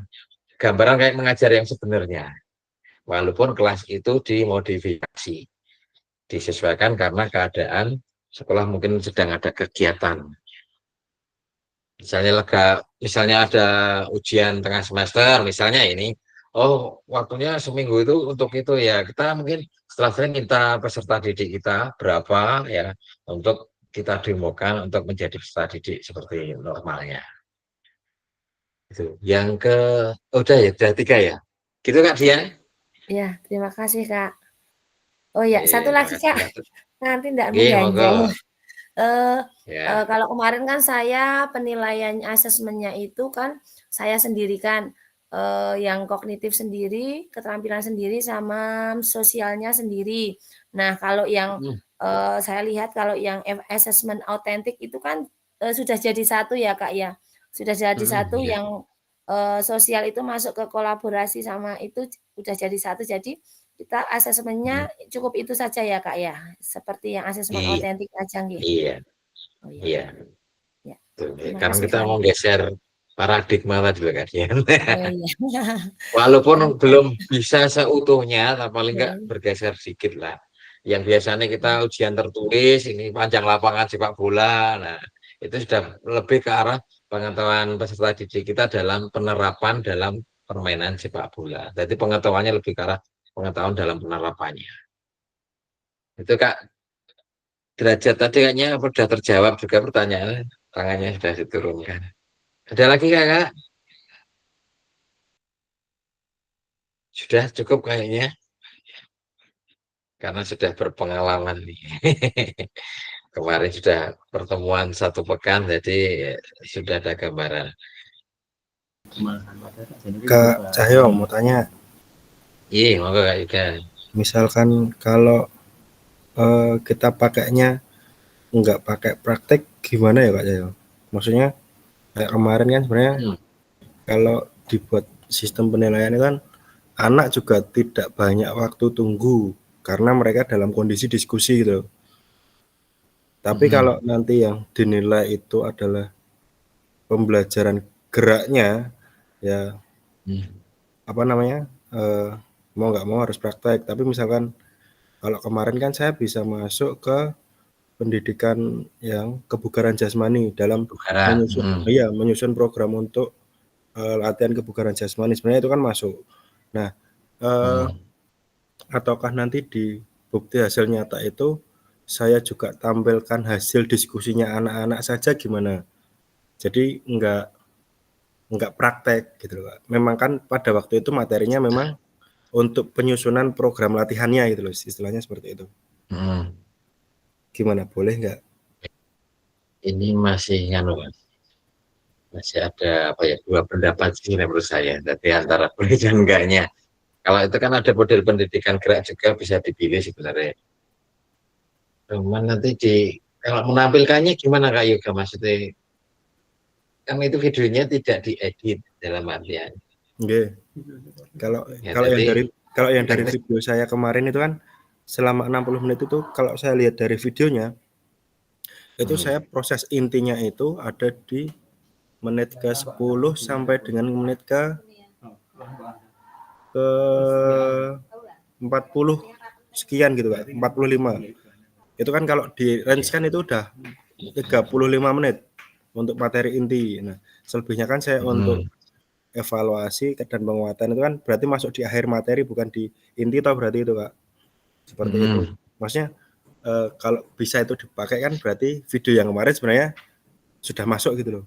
gambaran kayak mengajar yang sebenarnya. Walaupun kelas itu dimodifikasi. Disesuaikan karena keadaan sekolah mungkin sedang ada kegiatan. Misalnya ada ujian tengah semester, misalnya ini, oh waktunya seminggu itu untuk itu ya, kita mungkin setelah sering minta peserta didik kita berapa ya, untuk kita demokan untuk menjadi peserta didik seperti normalnya. Itu. Yang udah ya, udah 3 ya. Gitu Kak Dian? Ya, terima kasih Kak. Oh ya, satu lagi Kak, nanti tidak mengganjal. Kalau kemarin kan saya penilaian asesmennya itu kan saya sendirikan yang kognitif sendiri, keterampilan sendiri, sama sosialnya sendiri. Nah, kalau yang saya lihat kalau yang assessment autentik itu kan sudah jadi satu ya Kak ya, sudah jadi satu yang sosial itu masuk ke kolaborasi sama itu sudah jadi satu. Jadi kita asesmennya cukup itu saja ya Kak ya, seperti yang asesmen autentik aja nggih. Iya. Oh, iya. Ya. Karena kita mau geser paradigma tadi Kak Dian. Oh, iya. Walaupun belum bisa seutuhnya, tapi paling enggak bergeser sedikit lah. Yang biasanya kita ujian tertulis, ini panjang lapangan sepak bola, nah itu sudah lebih ke arah pengetahuan peserta didik kita dalam penerapan dalam permainan sepak bola. Jadi pengetahuannya lebih ke arah pengetahuan dalam penerapannya. Itu Kak Derajat tadi kayaknya sudah terjawab juga pertanyaannya, tangannya sudah diturunkan. Ada lagi Kak? Sudah cukup kayaknya. Karena sudah berpengalaman nih. Kemarin sudah pertemuan 1 pekan, jadi sudah ada gambaran. Kak Cahyo mau tanya. Iya, monggo Kak Yuda. Misalkan kalau kita pakainya nggak pakai praktek, gimana ya Kak Cahyo? Maksudnya kayak kemarin kan sebenarnya kalau dibuat sistem penilaian itu kan anak juga tidak banyak waktu tunggu karena mereka dalam kondisi diskusi gitu. Tapi kalau nanti yang dinilai itu adalah pembelajaran geraknya, ya apa namanya, mau nggak mau harus praktek. Tapi misalkan kalau kemarin kan saya bisa masuk ke pendidikan yang kebugaran jasmani dalam menyusun program untuk latihan kebugaran jasmani, sebenarnya itu kan masuk. Nah, ataukah nanti di bukti hasil nyata itu saya juga tampilkan hasil diskusinya anak-anak saja gimana? Jadi enggak praktek gitu loh. Memang kan pada waktu itu materinya memang untuk penyusunan program latihannya gitu loh, istilahnya seperti itu. Gimana, boleh enggak? Ini masih masih ada apa ya, 2 pendapat sih menurut saya. Jadi antara boleh dan enggaknya. Kalau itu kan ada model pendidikan gerak juga bisa dipilih sebenarnya. Cuman nanti kalau menampilkannya gimana Kak Yoga, maksudnya? Kan itu videonya tidak diedit dalam artian. Oke. Kalau yang dari video saya kemarin itu kan selama 60 menit itu kalau saya lihat dari videonya itu saya proses intinya itu ada di menit ke 10 sampai dengan menit ke 40 sekian gitu Kak, 45. Itu kan kalau di range kan itu udah 35 menit untuk materi inti. Nah, selebihnya kan saya untuk evaluasi dan penguatan itu kan berarti masuk di akhir materi bukan di inti toh berarti itu Kak. Seperti itu. Maksudnya kalau bisa itu dipakai kan berarti video yang kemarin sebenarnya sudah masuk gitu loh.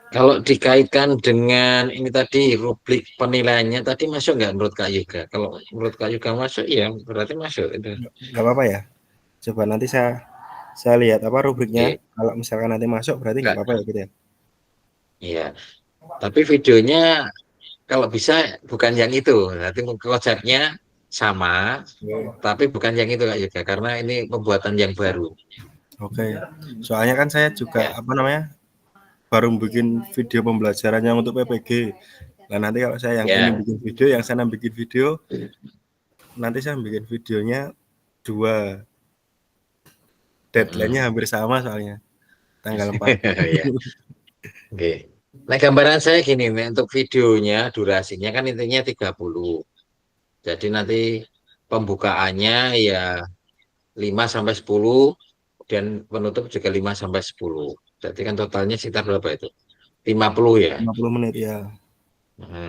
Kalau dikaitkan dengan ini tadi rubrik penilaiannya tadi masuk nggak menurut Kak Yoga? Kalau menurut Kak Yoga masuk, ya berarti masuk itu. Nggak apa-apa ya. Coba nanti saya lihat apa rubriknya. Kalau misalkan nanti masuk berarti nggak apa-apa ya gitu ya. Iya. Tapi videonya kalau bisa bukan yang itu. Nanti konsepnya sama, tapi bukan yang itu Kak Yoga, karena ini pembuatan yang baru. Oke. Soalnya kan saya juga apa namanya? Baru bikin video pembelajarannya untuk PPG. Nah nanti kalau saya yang ini bikin video, yang sana bikin video, nanti saya bikin videonya 2. Deadline-nya hampir sama soalnya. Tanggal 4. Oke. Nah gambaran saya gini, untuk videonya durasinya kan intinya 30. Jadi nanti pembukaannya ya 5-10, dan penutup juga 5-10. Jadi kan totalnya sekitar berapa itu? 50 ya? 50 menit ya.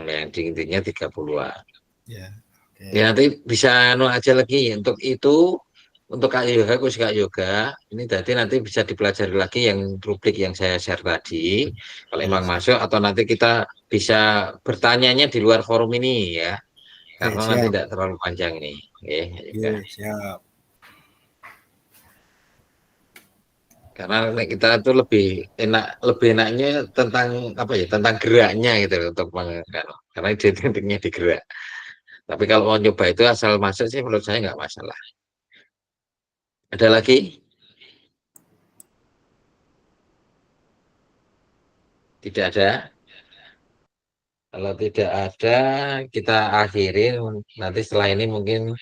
Yang intinya 30-an. Ya. Okay. Ya nanti bisa aja lagi untuk itu, untuk Kak Yoga, khusus Kak Yoga, ini tadi nanti bisa dipelajari lagi yang rubrik yang saya share tadi, kalau emang masuk, atau nanti kita bisa bertanyanya di luar forum ini ya, karena nanti tidak terlalu panjang ini. Oke, siap. Karena kita tuh lebih enaknya tentang apa ya, tentang geraknya gitu untuk karena identiknya di gerak. Tapi kalau mau nyoba itu asal masuk sih menurut saya nggak masalah. Ada lagi? Tidak ada. Kalau tidak ada, kita akhiri. Nanti setelah ini mungkin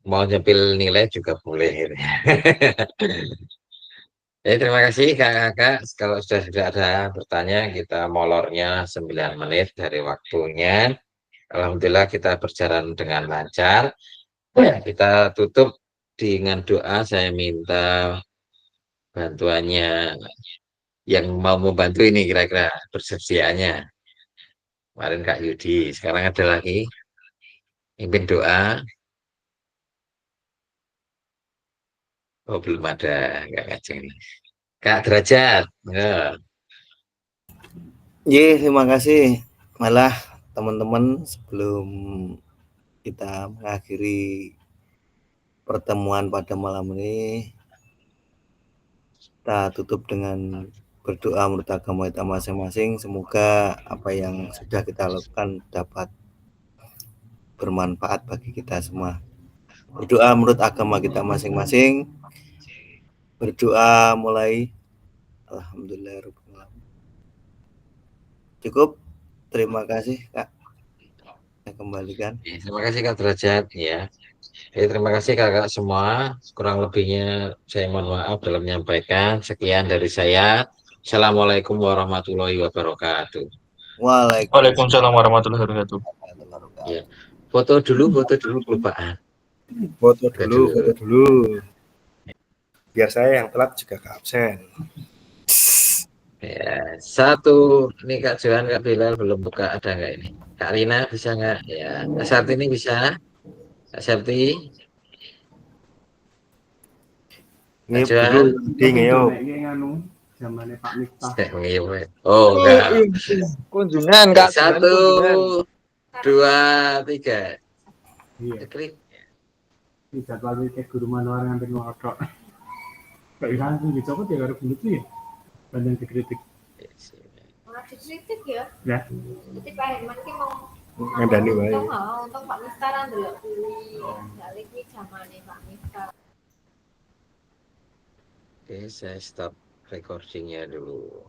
mau nyempil nilai juga boleh. Terima kasih Kakak. Kalau sudah ada bertanya, kita molornya 9 menit dari waktunya. Alhamdulillah kita berjalan dengan lancar. Kita tutup dengan doa. Saya minta bantuannya yang mau membantu ini kira-kira persepsiannya. Kemarin Kak Yudi, sekarang ada lagi. Mimpin doa. Oh belum ada, nggak ngajeng nih. Kak Derajat. Terima kasih. Malah teman-teman, sebelum kita mengakhiri pertemuan pada malam ini, kita tutup dengan berdoa menurut agama kita masing-masing. Semoga apa yang sudah kita lakukan dapat bermanfaat bagi kita semua. Berdoa menurut agama kita masing-masing. Berdoa mulai. Alhamdulillah. Cukup. Terima kasih Kak. Saya kembalikan. Terima kasih Kak Derajat ya. Terima kasih kakak semua. Kurang lebihnya saya mohon maaf dalam menyampaikan. Sekian dari saya. Assalamualaikum warahmatullahi wabarakatuh. Waalaikumsalam warahmatullahi wabarakatuh. Ya. Foto dulu kelupaan. Foto dulu. Biar saya yang telat juga ke absen. Ya, satu. Ini Kak Johan, Kak Bilal belum buka, ada nggak ini? Kak Rina bisa nggak? Ya, Kak Sarti ini bisa. Kak Sarti. Kak Johan. Oh, enggak. Kunjungan Kak. 1, 2, 3. Klik. Jadwal kayak guru manual nganti ngotok. Kayak langsung dicopot ya karo begitu ya. Banding dikritik. Malah dikritik ya. Ya. Jadi Pak Herman ki mau ngandani wae. Untuk Pak Miftah ndelok kuwi. Balik iki zamane Pak Miftah. Oke, saya stop recordingnya dulu.